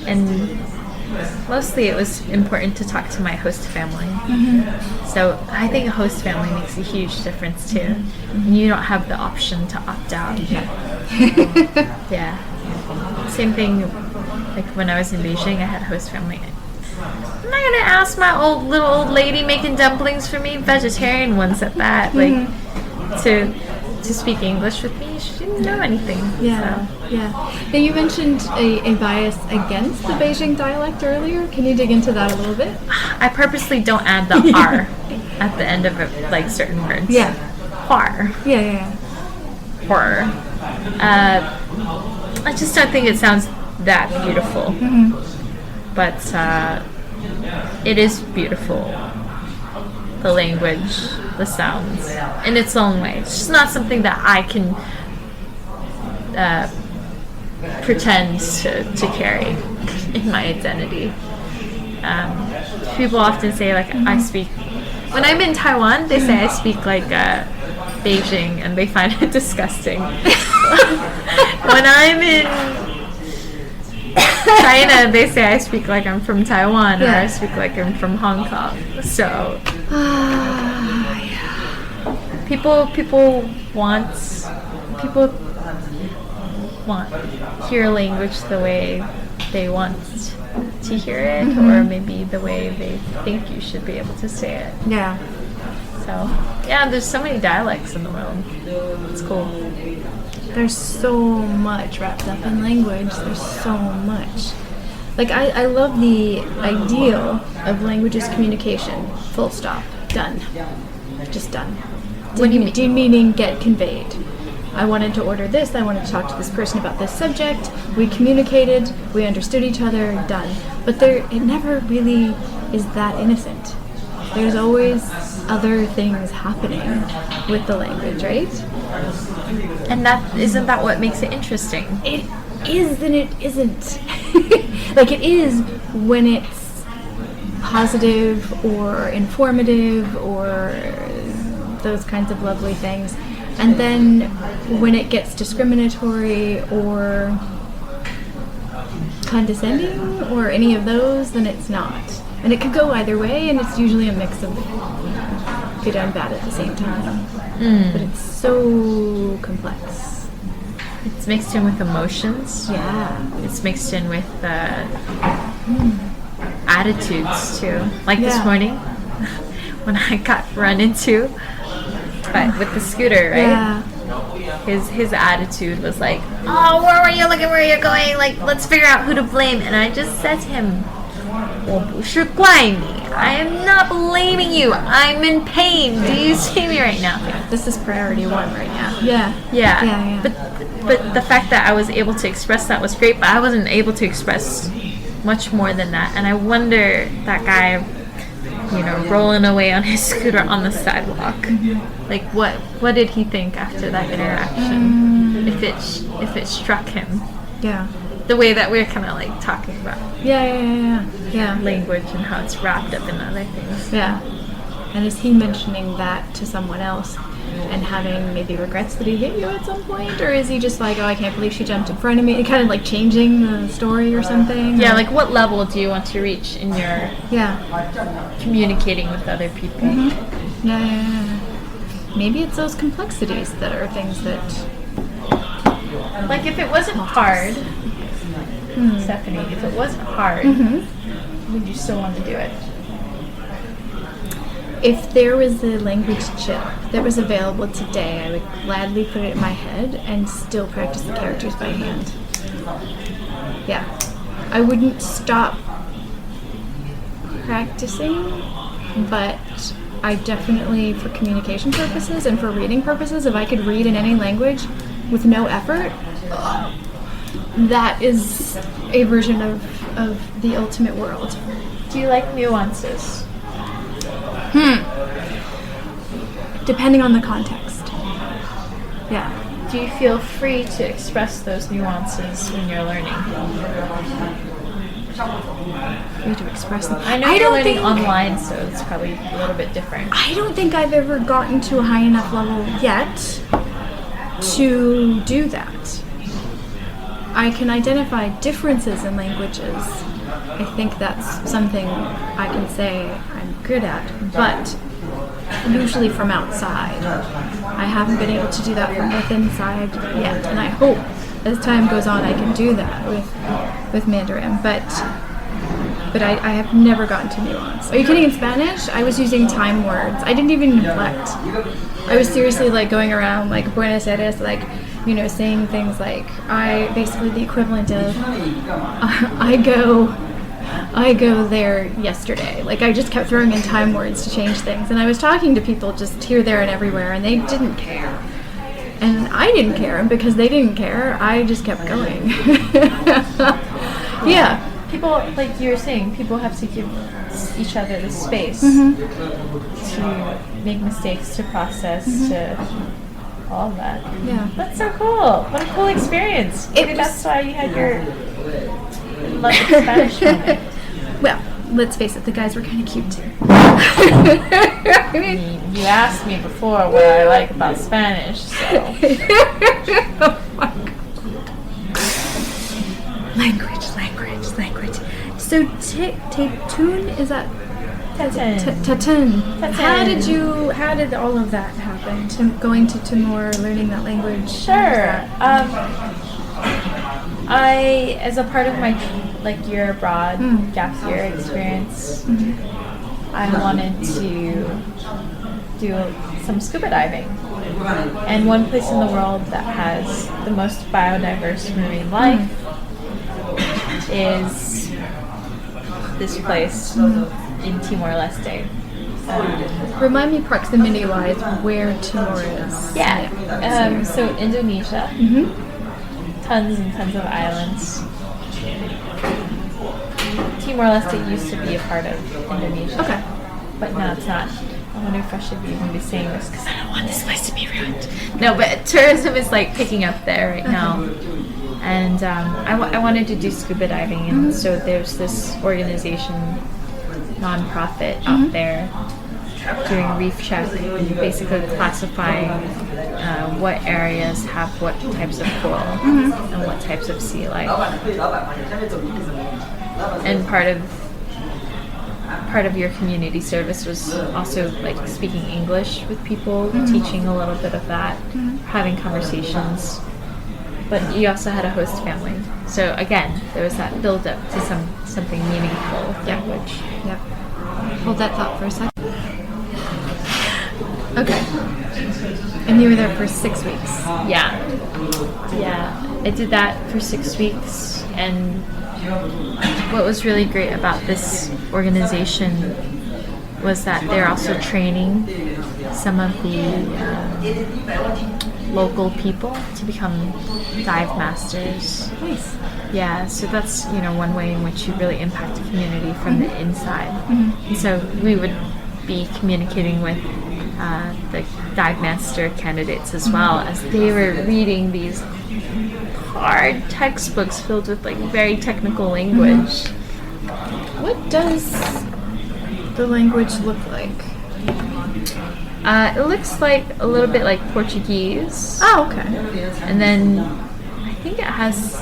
and mostly it was important to talk to my host family. So I think a host family makes a huge difference too. And you don't have the option to opt out. Yeah. Same thing, like when I was in Beijing, I had a host family. I'm not gonna ask my little old lady making dumplings for me, vegetarian ones at that, like to speak English with me. She didn't know anything. Yeah. Now you mentioned a bias against the Beijing dialect earlier. Can you dig into that a little bit? I purposely don't add the R at the end of it, like certain words. Yeah. Far. Yeah. Horror. I just don't think it sounds that beautiful. But it is beautiful. The language, the sounds, in its own way. It's just not something that I can pretend to carry in my identity. People often say, like, I speak... When I'm in Taiwan, they say I speak like Beijing, and they find it disgusting. When I'm in China, they say I speak like I'm from Taiwan, or I speak like I'm from Hong Kong. So people want hear language the way they want to hear it, or maybe the way they think you should be able to say it. Yeah. So, yeah, there's so many dialects in the world. It's cool. There's so much wrapped up in language. There's so much. Like, I love the ideal of language is communication. Full stop. Done. Just done. What do you mean? Meaning get conveyed. I wanted to order this. I wanted to talk to this person about this subject. We communicated. We understood each other. Done. But it never really is that innocent. There's always other things happening with the language, right? And isn't that what makes it interesting? It is and it isn't. Like, it is when it's positive or informative or those kinds of lovely things. And then when it gets discriminatory or condescending or any of those, then it's not. And it could go either way, and it's usually a mix of good and bad at the same time. But it's so complex. It's mixed in with emotions. Yeah. It's mixed in with attitudes too. Like this morning, when I got run into with the scooter, right? Yeah. His attitude was like, "Oh, where were you? Look at where you're going. Like, let's figure out who to blame." And I just said to him, 我不是怪你. I am not blaming you. I'm in pain. Do you see me right now? This is priority one right now. Yeah. Yeah. But the fact that I was able to express that was great, but I wasn't able to express much more than that. And I wonder, that guy, rolling away on his scooter on the sidewalk, like what did he think after that interaction? If it struck him. Yeah. The way that we're kind of like talking about. Yeah. Language and how it's wrapped up in other things. Yeah. And is he mentioning that to someone else and having maybe regrets that he hit you at some point? Or is he just like, oh, I can't believe she jumped in front of me? Kind of like changing the story or something? Yeah, like what level do you want to reach in your communicating with other people? Yeah. Maybe it's those complexities that are things that... Like if it wasn't hard, Stephanie, if it wasn't hard, would you still want to do it? If there was a language chip that was available today, I would gladly put it in my head and still practice the characters by hand. Yeah. I wouldn't stop practicing, but I definitely, for communication purposes and for reading purposes, if I could read in any language with no effort, that is a version of the ultimate world. Do you like nuances? Depending on the context. Yeah. Do you feel free to express those nuances when you're learning? Free to express them. I know you're learning online, so it's probably a little bit different. I don't think I've ever gotten to a high enough level yet to do that. I can identify differences in languages. I think that's something I can say I'm good at, but usually from outside. I haven't been able to do that from within side yet, and I hope as time goes on I can do that with Mandarin, but I have never gotten to nuance. Are you kidding? In Spanish, I was using time words. I didn't even inflect. I was seriously like going around like Buenos Aires, like, saying things like, basically the equivalent of, I go there yesterday. Like, I just kept throwing in time words to change things. And I was talking to people just here, there, and everywhere, and they didn't care. And I didn't care, and because they didn't care, I just kept going. Yeah. People, like you were saying, people have to give each other the space to make mistakes, to process, to all of that. Yeah. That's so cool. What a cool experience. Maybe that's why you had your love of Spanish moment. Well, let's face it, the guys were kind of cute too. I mean, you asked me before what I like about Spanish, so. Oh my God. Language. So, Tatun, is that? Tatun. How did all of that happen? Going to Timor, learning that language? Sure. I, as a part of my like year abroad, gap year experience, I wanted to do some scuba diving. And one place in the world that has the most biodiverse marine life is this place in Timor-Leste. Remind me proximity-wise where Timor is. Yeah. So Indonesia, tons and tons of islands. Timor-Leste used to be a part of Indonesia. Okay. But now it's not. I wonder if I should even be saying this because I don't want this place to be ruined. No, but tourism is like picking up there right now. And I wanted to do scuba diving, and so there's this organization, nonprofit out there doing reef check, basically classifying what areas have what types of coral and what types of sea life. And part of your community service was also like speaking English with people, teaching a little bit of that, having conversations. But you also had a host family. So again, there was that build up to something meaningful with language. Yep. Hold that thought for a second. Okay. And you were there for 6 weeks. Yeah. I did that for 6 weeks, and what was really great about this organization was that they're also training some of the local people to become dive masters. Nice. Yeah, so that's one way in which you really impact the community from the inside. And so we would be communicating with the dive master candidates as well, as they were reading these hard textbooks filled with like very technical language. What does the language look like? It looks like a little bit like Portuguese. Oh, okay. And then I think it has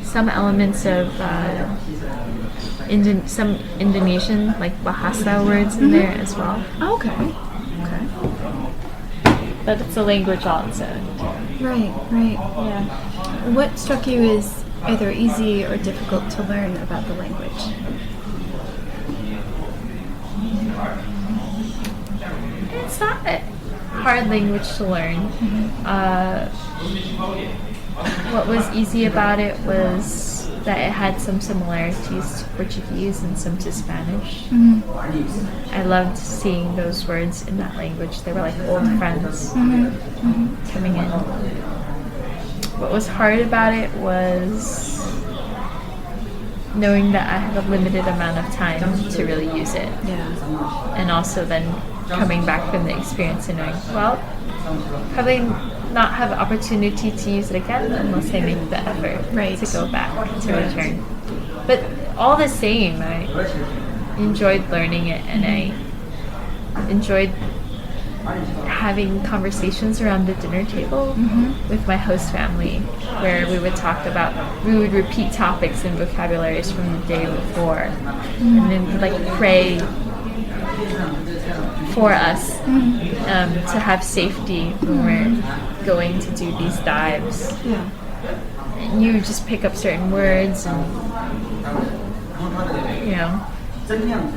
some elements of some Indonesian, like Bahasa words in there as well. Oh, okay. But it's a language all its own. Right. Yeah. What struck you as either easy or difficult to learn about the language? It's not a hard language to learn. What was easy about it was that it had some similarities to Portuguese and some to Spanish. I loved seeing those words in that language. They were like old friends coming in. What was hard about it was knowing that I had a limited amount of time to really use it. Yeah. And also then coming back from the experience and knowing, well, probably not have an opportunity to use it again unless I make the effort to go back, to return. But all the same, I enjoyed learning it, and I enjoyed having conversations around the dinner table with my host family, where we would repeat topics and vocabularies from the day before, and then like pray for us to have safety when we're going to do these dives. Yeah. And you just pick up certain words and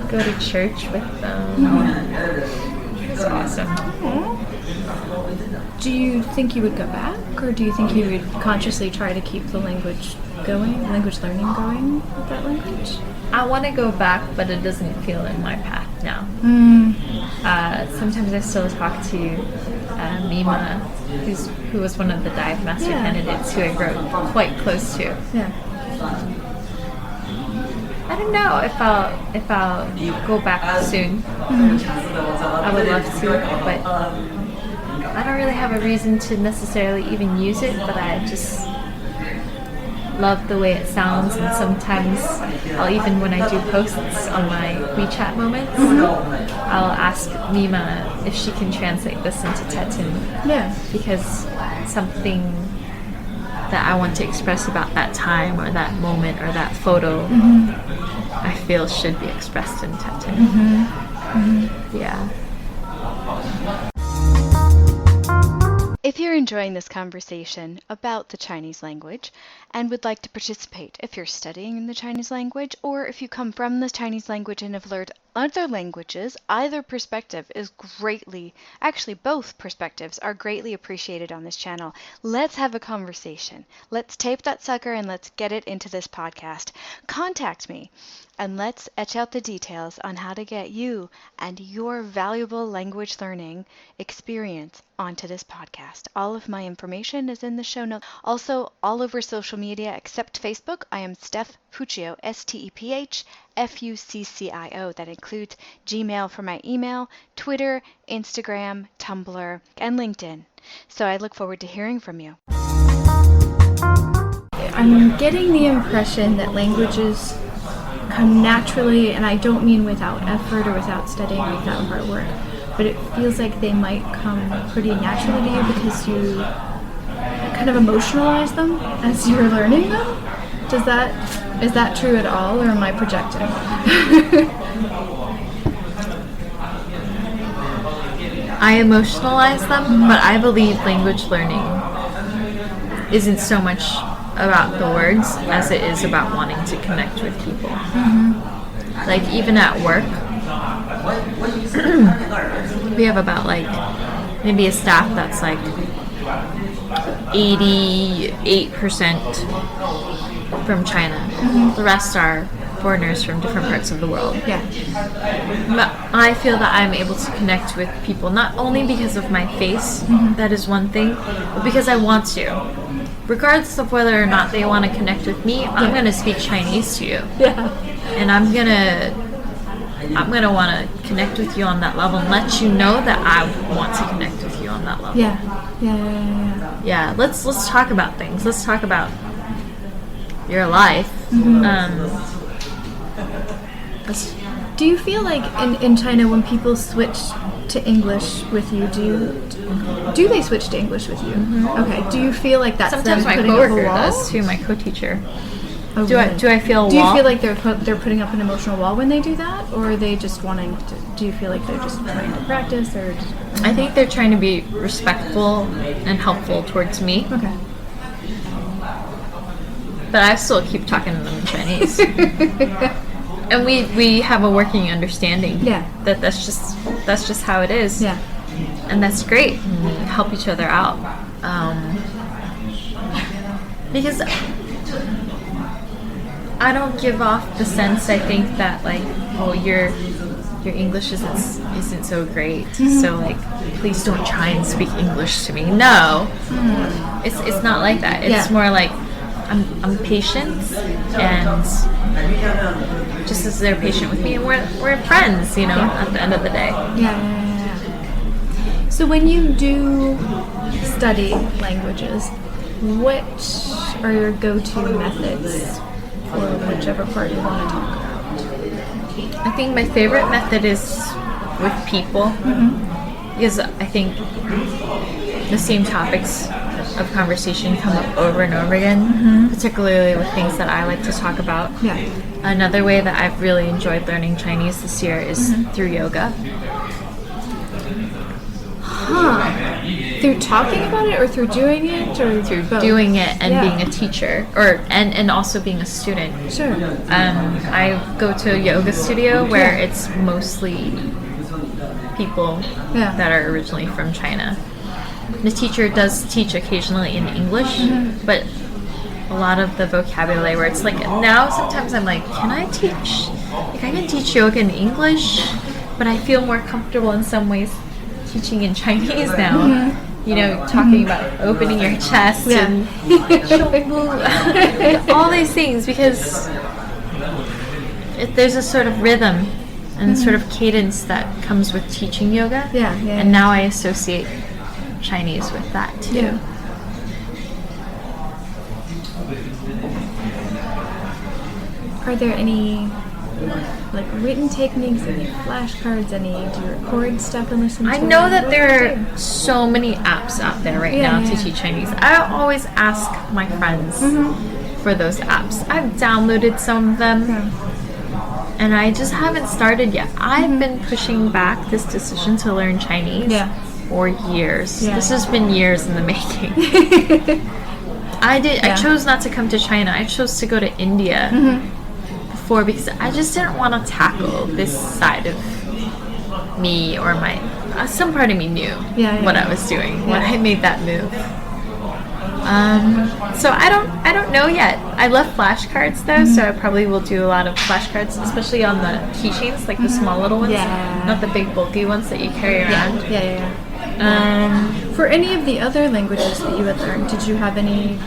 go to church with them. It's awesome. Do you think you would go back, or do you think you would consciously try to keep the language learning going with that language? I want to go back, but it doesn't feel in my path now. Sometimes I still talk to Mima, who was one of the dive master candidates who I grew quite close to. Yeah. I don't know if I'll go back soon. I would love to, but I don't really have a reason to necessarily even use it, but I just love the way it sounds, and sometimes even when I do posts on my WeChat moments, I'll ask Mima if she can translate this into Teton. Yeah. Because something that I want to express about that time or that moment or that photo, I feel should be expressed in Teton. If you're you're enjoying this conversation about the Chinese language and would like to participate, if you're studying the Chinese language or if you come from the Chinese language and have learned other languages, either perspective is greatly, actually both perspectives are greatly appreciated on this channel. Let's have a conversation. Let's tape that sucker and let's get it into this podcast. Contact me and let's etch out the details on how to get you and your valuable language learning experience onto this podcast. All of my information is in the show notes. Also, all over social media except Facebook, I am Steph Fuccio, STEPHFUCCIO. That includes Gmail for my email, Twitter, Instagram, Tumblr, and LinkedIn. So I look forward to hearing from you. I'm getting the impression that languages come naturally, and I don't mean without effort or without studying or without hard work, but it feels like they might come pretty naturally to you because you kind of emotionalize them as you're learning them. Is that true at all, or am I projecting? I emotionalize them, but I believe language learning isn't so much about the words as it is about wanting to connect with people. Like even at work, we have about like maybe a staff that's like 88% from China. The rest are foreigners from different parts of the world. Yeah. But I feel that I'm able to connect with people not only because of my face, that is one thing, but because I want to. Regardless of whether or not they want to connect with me, I'm going to speak Chinese to you. Yeah. And I'm going to want to connect with you on that level and let you know that I want to connect with you on that level. Yeah. Yeah, let's talk about things. Let's talk about your life. Do you feel like in China when people switch to English with you, do they switch to English with you? Okay. Do you feel like that's sometimes them my putting up a coworker wall? does too, my co-teacher. Oh, Do really? I feel Do you wall? feel like they're putting up an emotional wall when they do that, or are they just wanting to? Do you feel like they're just trying to practice, or? I think they're trying to be respectful and helpful towards me, Okay. but I still keep talking to them in Chinese. And we have a working understanding. Yeah. That's just how it is. Yeah. And that's great. And we help each other out. Because I don't give off the sense, I think, that like, oh, your English isn't so great, so like please don't try and speak English to me. No. It's not like that. It's more like I'm patient, and just as they're patient with me, and we're friends, you know, at the end of the day. Yeah. So when you do study languages, what are your go-to methods for whichever part you want to talk about? I think my favorite method is with people, because I think the same topics of conversation come up over and over again, particularly with things that I like to talk about. Yeah. Another way that I've really enjoyed learning Chinese this year is through yoga. Through talking about it, or through doing it, or Through both? doing it and Yeah. being a teacher, and also being a student. Sure. I go to a yoga studio where it's mostly people that are originally from China. The teacher does teach occasionally in English, but a lot of the vocabulary where it's like, now sometimes I'm like, can I teach? Like, I can teach yoga in English, but I feel more comfortable in some ways teaching in Chinese now. You know, talking about opening your chest and all these things, because there's a sort of rhythm and sort of cadence that comes with teaching yoga. And now I associate Chinese with that too. Yeah. Are there any like written techniques, any flashcards, any do you record stuff and listen to I it? know that What there do you are so many apps out there right Yeah, now to yeah. teach Chinese. I always ask my friends for those apps. I've downloaded some of them, and I just haven't started yet. I've been pushing back this decision to learn Chinese for years. Yeah. This has been years in the making. I chose not to come to China. I chose to go to India before because I just didn't want to tackle this side of me, or my some part of me knew what I was doing when I made that move. So I don't know yet. I love flashcards though, so I probably will do a lot of flashcards, especially on the keychains, like the small little ones, not the big bulky ones that you carry around. For any of the other languages that you had learned, did you have any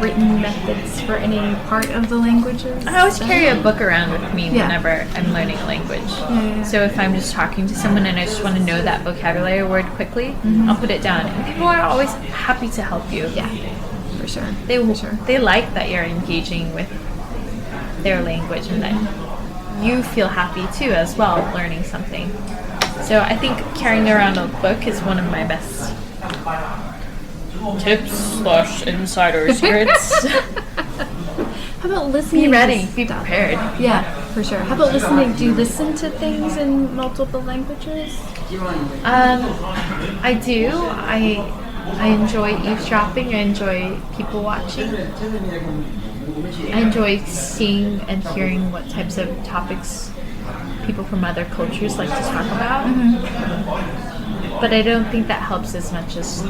written methods for any part of the languages? I always carry a book around with me whenever I'm learning a language. So if I'm just talking to someone and I just want to know that vocabulary word quickly, I'll put it down. And people are always happy to help you. Yeah, for sure. They like that you're engaging with their language and that you feel happy too as well learning something. So I think carrying around a book is one of my best tips/insider secrets. How about listening? Be ready. To Be stuff? prepared. Yeah, for sure. How about listening? Do you listen to things in multiple languages? I do. I enjoy eavesdropping. I enjoy people watching. I enjoy seeing and hearing what types of topics people from other cultures like to talk about. But I don't think that helps as much as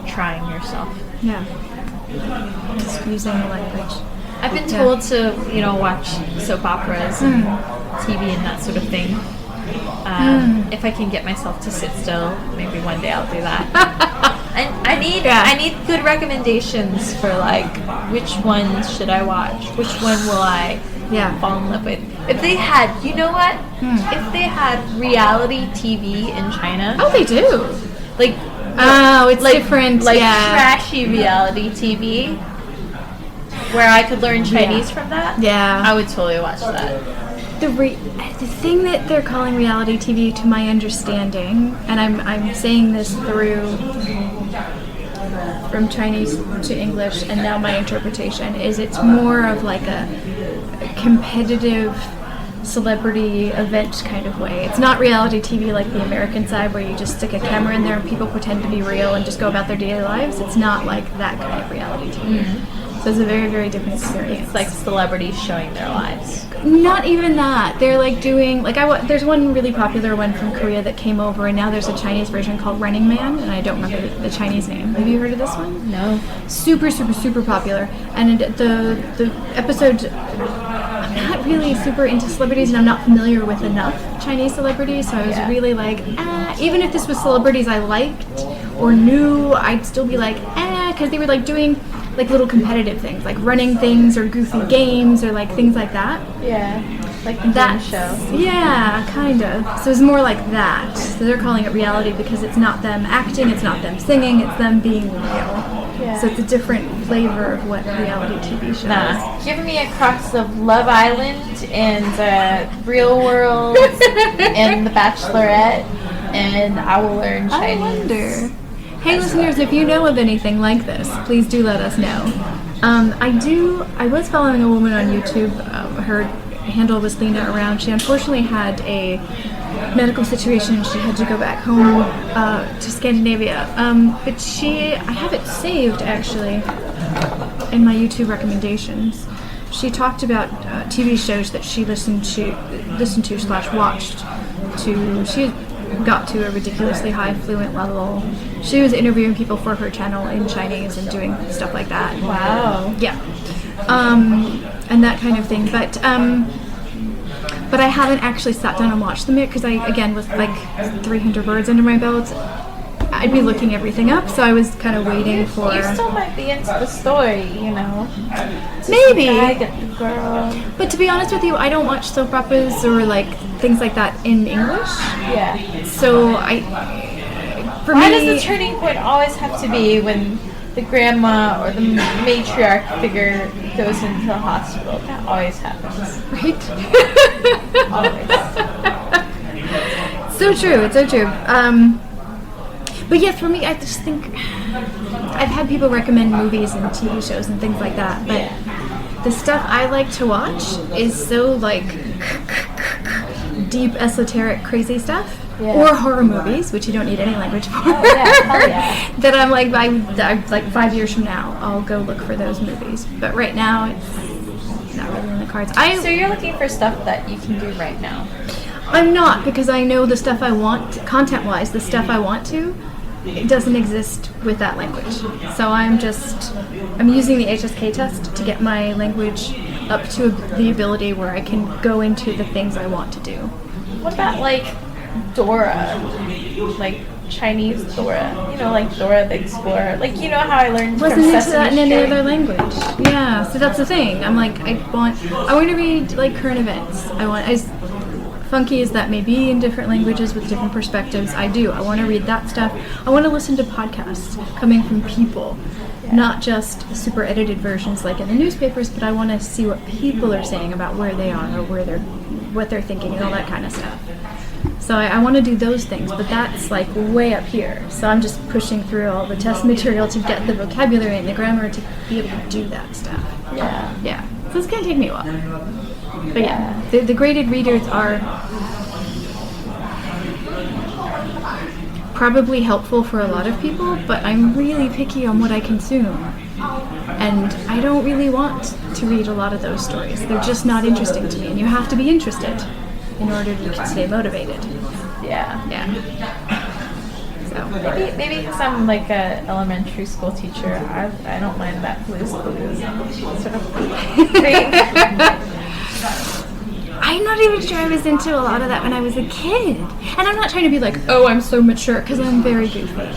trying yourself. Yeah. Just using the language. I've been told to, watch soap operas and TV and that sort of thing. If I can get myself to sit still, maybe one day I'll do that. I need good recommendations for like which one should I watch, which one will I fall in love with. If they had, you know what? If they had reality TV in China. Oh, they do. Like, it's different. Like trashy reality TV, where I could learn Chinese from that. Yeah, I would totally watch that. The thing that they're calling reality TV, to my understanding, and I'm saying this from Chinese to English, and now my interpretation is it's more of like a competitive celebrity event kind of way. It's not reality TV like the American side where you just stick a camera in there and people pretend to be real and just go about their daily lives. It's not like that kind of reality TV. So it's a very, very different experience. It's like celebrities showing their lives. Not even that. They're like doing, there's one really popular one from Korea that came over, and now there's a Chinese version called Running Man, and I don't remember the Chinese name. Have you heard of this one? No. Super, super, super popular. And the episode, I'm not really super into celebrities, and I'm not familiar with enough Chinese celebrities, so I was really like, even if this was celebrities I liked or knew, I'd still be like, because they were like doing like little competitive things, like running things or goofy games or like things like that. Yeah, like the game show. Yeah, kind of. So it's more like that. So they're calling it reality because it's not them acting, it's not them singing, it's them being real. Yeah. So it's a different flavor of what reality TV show is. Give me a cross of Love Island and Real World and The Bachelorette, and I will learn Chinese. I wonder. Hey listeners, if you know of anything like this, please do let us know. I was following a woman on YouTube. Her handle was Lena Around. She unfortunately had a medical situation and she had to go back home to Scandinavia. But I have it saved actually in my YouTube recommendations. She talked about TV shows that she listened to/watched. She got to a ridiculously high fluent level. She was interviewing people for her channel in Chinese and doing stuff like that. Wow. Yeah. And that kind of thing. But I haven't actually sat down and watched them yet because with like 300 words under my belt, I'd be looking everything up, so I was kind of waiting for... You still might be into the story, Maybe. Get the girl. But to be honest with you, I don't watch soap operas or like things like that in English. Yeah. So Why does the turning point always have to be when the grandma or the matriarch figure goes into the hospital? That always happens. Right? Always. So true. It's so true. But yeah, for me, I just think I've had people recommend movies and TV shows and things like that, but the stuff I like to watch is so like deep, esoteric, crazy stuff Yeah. or horror movies, which you don't need any language for. Oh, yeah, hell yeah. That I'm like, like 5 years from now, I'll go look for those movies. But right now, it's not really in the cards. So you're looking for stuff that you can do right now. I'm not, because I know the stuff I want, content-wise, the stuff I want to, it doesn't exist with that language. So I'm using the HSK test to get my language up to the ability where I can go into the things I want to do. What about like Dora? Like Chinese Dora? You know, like Dora the Explorer. Like, you know how I learned Wasn't from into Sesame that in any Street? other language. Yeah, so that's the thing. I'm like, I want to read like current events. As funky as that may be in different languages with different perspectives, I want to read that stuff. I want to listen to podcasts coming from people, not just super edited versions like in the newspapers, but I want to see what people are saying about where they are or what they're thinking and all that kind of stuff. So I want to do those things, but that's like way up here. So I'm just pushing through all the test material to get the vocabulary and the grammar to be able to do that stuff. Yeah. Yeah. So it's going to take me a while. But yeah, the graded readers are probably helpful for a lot of people, but I'm really picky on what I consume. And I don't really want to read a lot of those stories. They're just not interesting to me, and you have to be interested in order to stay motivated. Yeah. Yeah. So Maybe because I'm like a elementary school teacher, I don't mind that Blue's Clues sort of thing. I'm not even sure I was into a lot of that when I was a kid. And I'm not trying to be like, oh, I'm so mature, because I'm very goofy.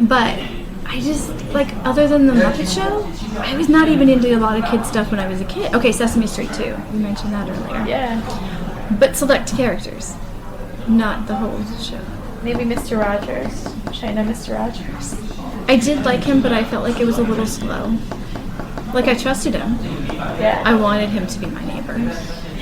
But I just, like, other than the Muppet Show, I was not even into a lot of kid stuff when I was a kid. Okay, Sesame Street too. You mentioned that earlier. Yeah. But select characters, not the whole show. Maybe Mr. Rogers. China Mr. Rogers. I did like him, but I felt like it was a little slow. Like, I trusted him. Yeah. I wanted him to be my neighbor.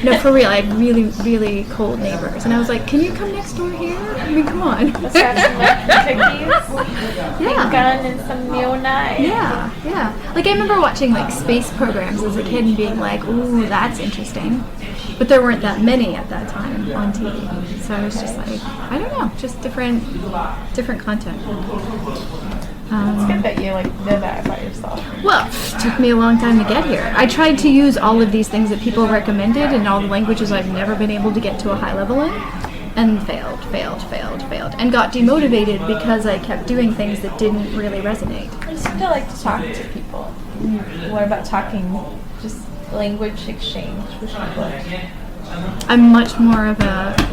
No, for real, I had really, really cold neighbors. And I was like, can you come next door here? I mean, come on. Let's have some like cookies, Yeah. gun, and some Mionai. Yeah, yeah. Like, I remember watching, like, space programs as a kid and being like, ooh, that's interesting. But there weren't that many at that time on TV. So I was just like, I don't know, just different content. It's good that you like know that about yourself. Well, it took me a long time to get here. I tried to use all of these things that people recommended in all the languages I've never been able to get to a high level in, and failed, and got demotivated because I kept doing things that didn't really resonate. I still like to talk to people. What about talking, just language exchange with people? I'm much more of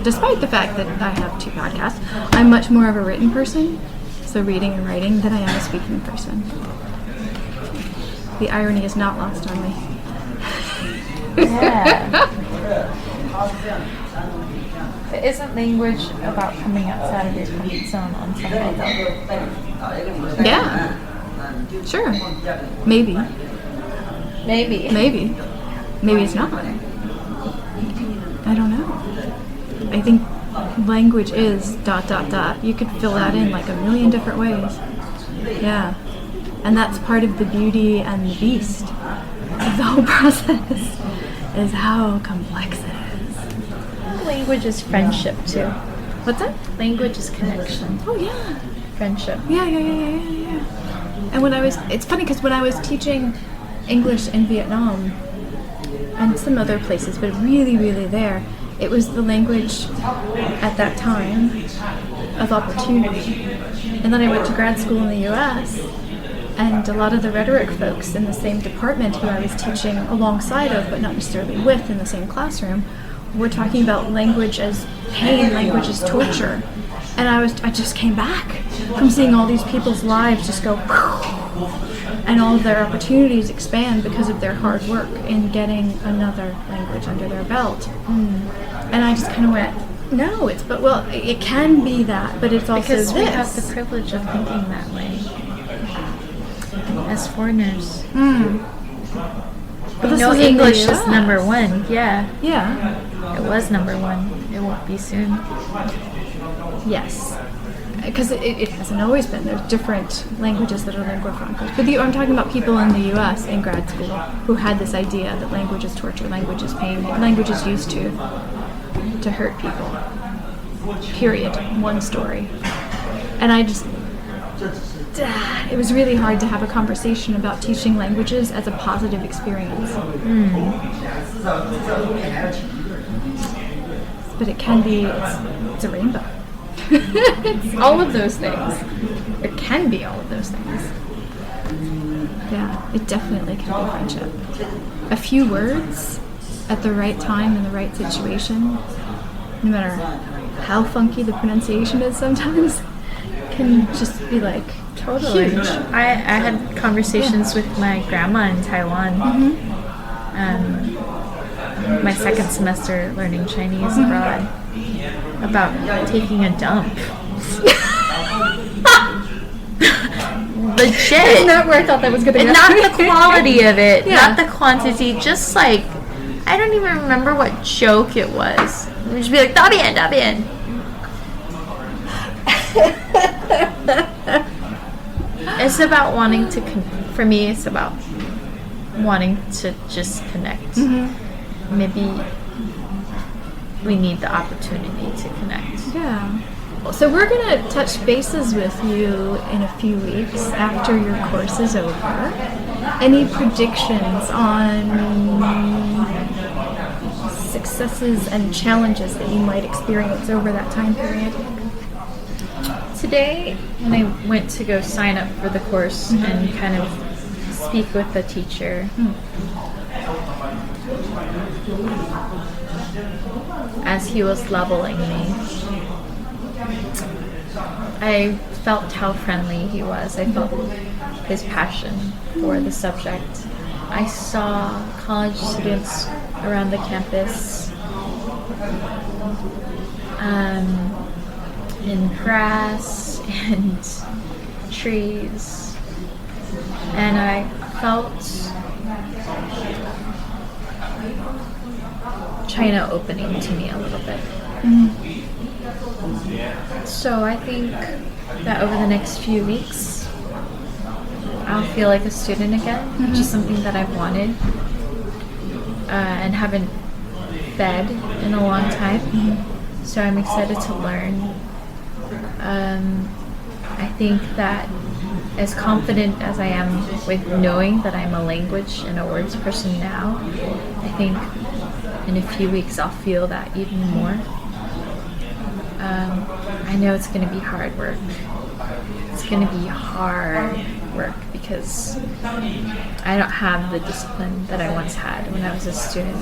despite the fact that I have 2 podcasts, I'm much more of a written person. So reading and writing than I am a speaking person. The irony is not lost on me. Yeah. But isn't language about coming outside of your comfort zone on some level? Yeah. Sure. Maybe. Maybe it's not. I don't know. I think language is ... You could fill that in like a million different ways. Yeah. And that's part of the beauty and the beast of the whole process, is how complex it is. Language is friendship too. What's that? Language is connection. Oh yeah. Friendship. Yeah. And it's funny because when I was teaching English in Vietnam and some other places, but really, really there, it was the language at that time of opportunity. And then I went to grad school in the US, and a lot of the rhetoric folks in the same department who I was teaching alongside of, but not necessarily with in the same classroom, were talking about language as pain, language as torture. And I just came back from seeing all these people's lives just go and all of their opportunities expand because of their hard work in getting another language under their belt. And I just kind of went, no, it can be that, but it's also because we this. have the privilege of thinking that way as foreigners. But You this know, was in the English is US. number 1. Yeah, Yeah. it was number 1. It won't be soon. Yes. Because it hasn't always been. There's different languages that are lingua francas. But I'm talking about people in the U.S. in grad school who had this idea that language is torture, language is pain, language is used to hurt people. period, one story. And it was really hard to have a conversation about teaching languages as a positive experience. But it can be, it's a rainbow. It's all of those things. It can be all of those things. Yeah, it definitely can be friendship. A few words at the right time in the right situation, no matter how funky the pronunciation is sometimes, can just be like totally huge. I had conversations with my grandma in Taiwan. My second semester learning Chinese abroad about taking a dump. Legit. Isn't that where I thought that was going to go? And not the quality of it, not the quantity, just like, I don't even remember what joke it was. We'd just be like, 大便, 大便. It's about wanting to, for me, it's about wanting to just connect. Maybe we need the opportunity to connect. Yeah. So we're going to touch bases with you in a few weeks after your course is over. Any predictions on successes and challenges that you might experience over that time period? Today, when I went to go sign up for the course and kind of speak with the teacher, as he was leveling me, I felt how friendly he was. I felt his passion for the subject. I saw college students around the campus in grass and trees, and I felt China opening to me a little bit. So I think that over the next few weeks, I'll feel like a student again, which is something that I've wanted and haven't fed in a long time. So I'm excited to learn. I think that as confident as I am with knowing that I'm a language and a words person now, I think in a few weeks I'll feel that even more. I know it's going to be hard work. It's going to be hard work because I don't have the discipline that I once had when I was a student.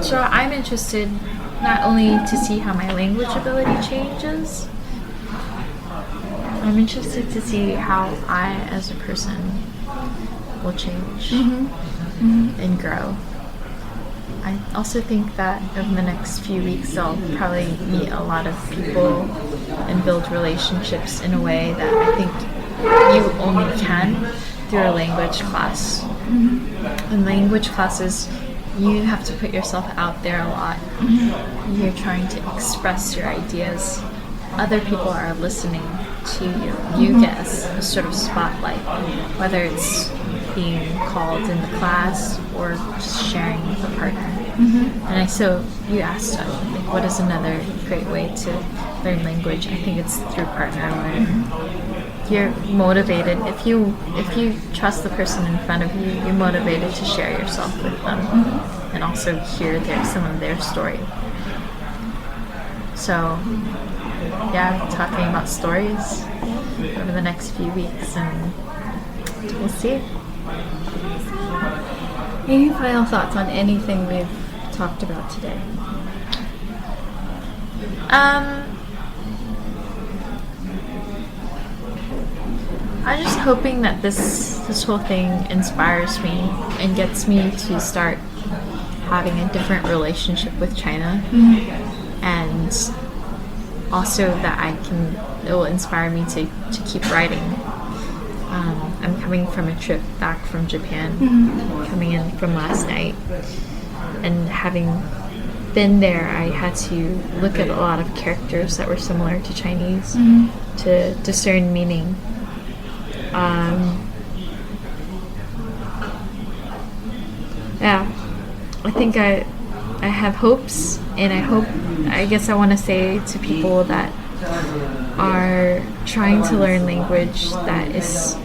So I'm interested not only to see how my language ability changes, I'm interested to see how I as a person will change and grow. I also think that over the next few weeks I'll probably meet a lot of people and build relationships in a way that I think you only can through a language class. In language classes, you have to put yourself out there a lot. You're trying to express your ideas. Other people are listening to you. You get a sort of spotlight, whether it's being called in the class or just sharing with a partner. And so you asked, like, what is another great way to learn language? I think it's through partner learning. You're motivated if you trust the person in front of you. You're motivated to share yourself with them and also hear some of their story. So, yeah, talking about stories over the next few weeks, and we'll see. Any final thoughts on anything we've talked about today? I'm just hoping that this whole thing inspires me and gets me to start having a different relationship with China, and also that it will inspire me to keep writing. I'm coming from a trip back from Japan, coming in from last night, and having been there, I had to look at a lot of characters that were similar to Chinese to discern meaning. I think I have hopes, and I guess I want to say to people that are trying to learn language that is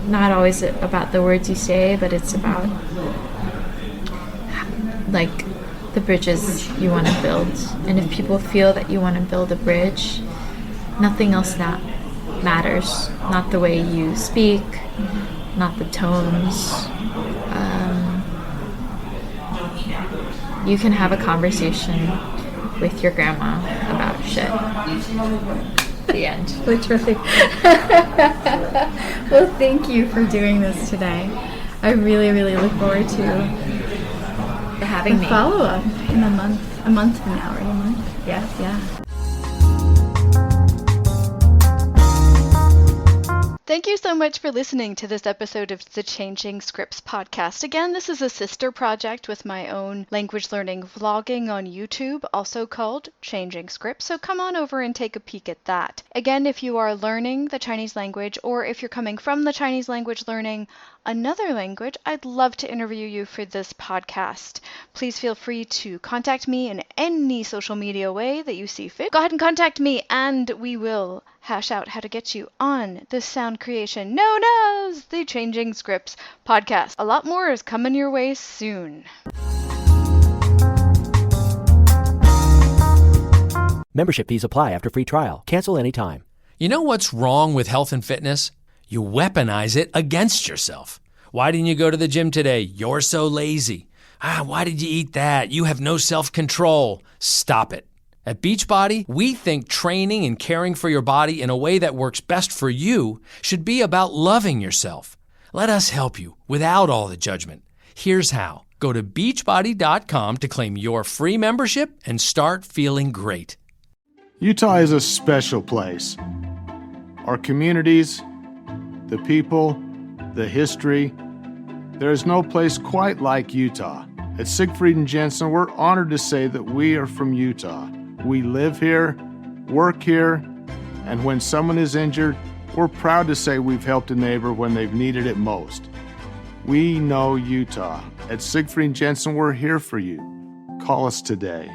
not always about the words you say, but it's about like the bridges you want to build. And if people feel that you want to build a bridge, nothing else that matters. Not the way you speak, not the tones. You can have a conversation with your grandma about shit. The end. Literally. Well, thank you for doing this today. I really, really look forward to Having me. Follow up in a month from now, right? A month? Yeah. Thank you so much for listening to this episode of the Changing Scripts podcast. Again, this is a sister project with my own language learning vlogging on YouTube, also called Changing Scripts, so come on over and take a peek at that. Again, if you are learning the Chinese language, or if you're coming from the Chinese language learning another language, I'd love to interview you for this podcast. Please feel free to contact me in any social media way that you see fit. Go ahead and contact me, and we will hash out how to get you on this sound creation known as the Changing Scripts podcast. A lot more is coming your way soon. Membership fees apply after free trial. Cancel anytime. You know what's wrong with health and fitness? You weaponize it against yourself. Why didn't you go to the gym today? You're so lazy. Why did you eat that? You have no self-control. Stop it. At Beachbody, we think training and caring for your body in a way that works best for you should be about loving yourself. Let us help you without all the judgment. Here's how. Go to beachbody.com to claim your free membership and start feeling great. Utah is a special place. Our communities, the people, the history. There is no place quite like Utah. At Siegfried and Jensen, we're honored to say that we are from Utah. We live here, work here, and when someone is injured, we're proud to say we've helped a neighbor when they've needed it most. We know Utah. At Siegfried and Jensen, we're here for you. Call us today.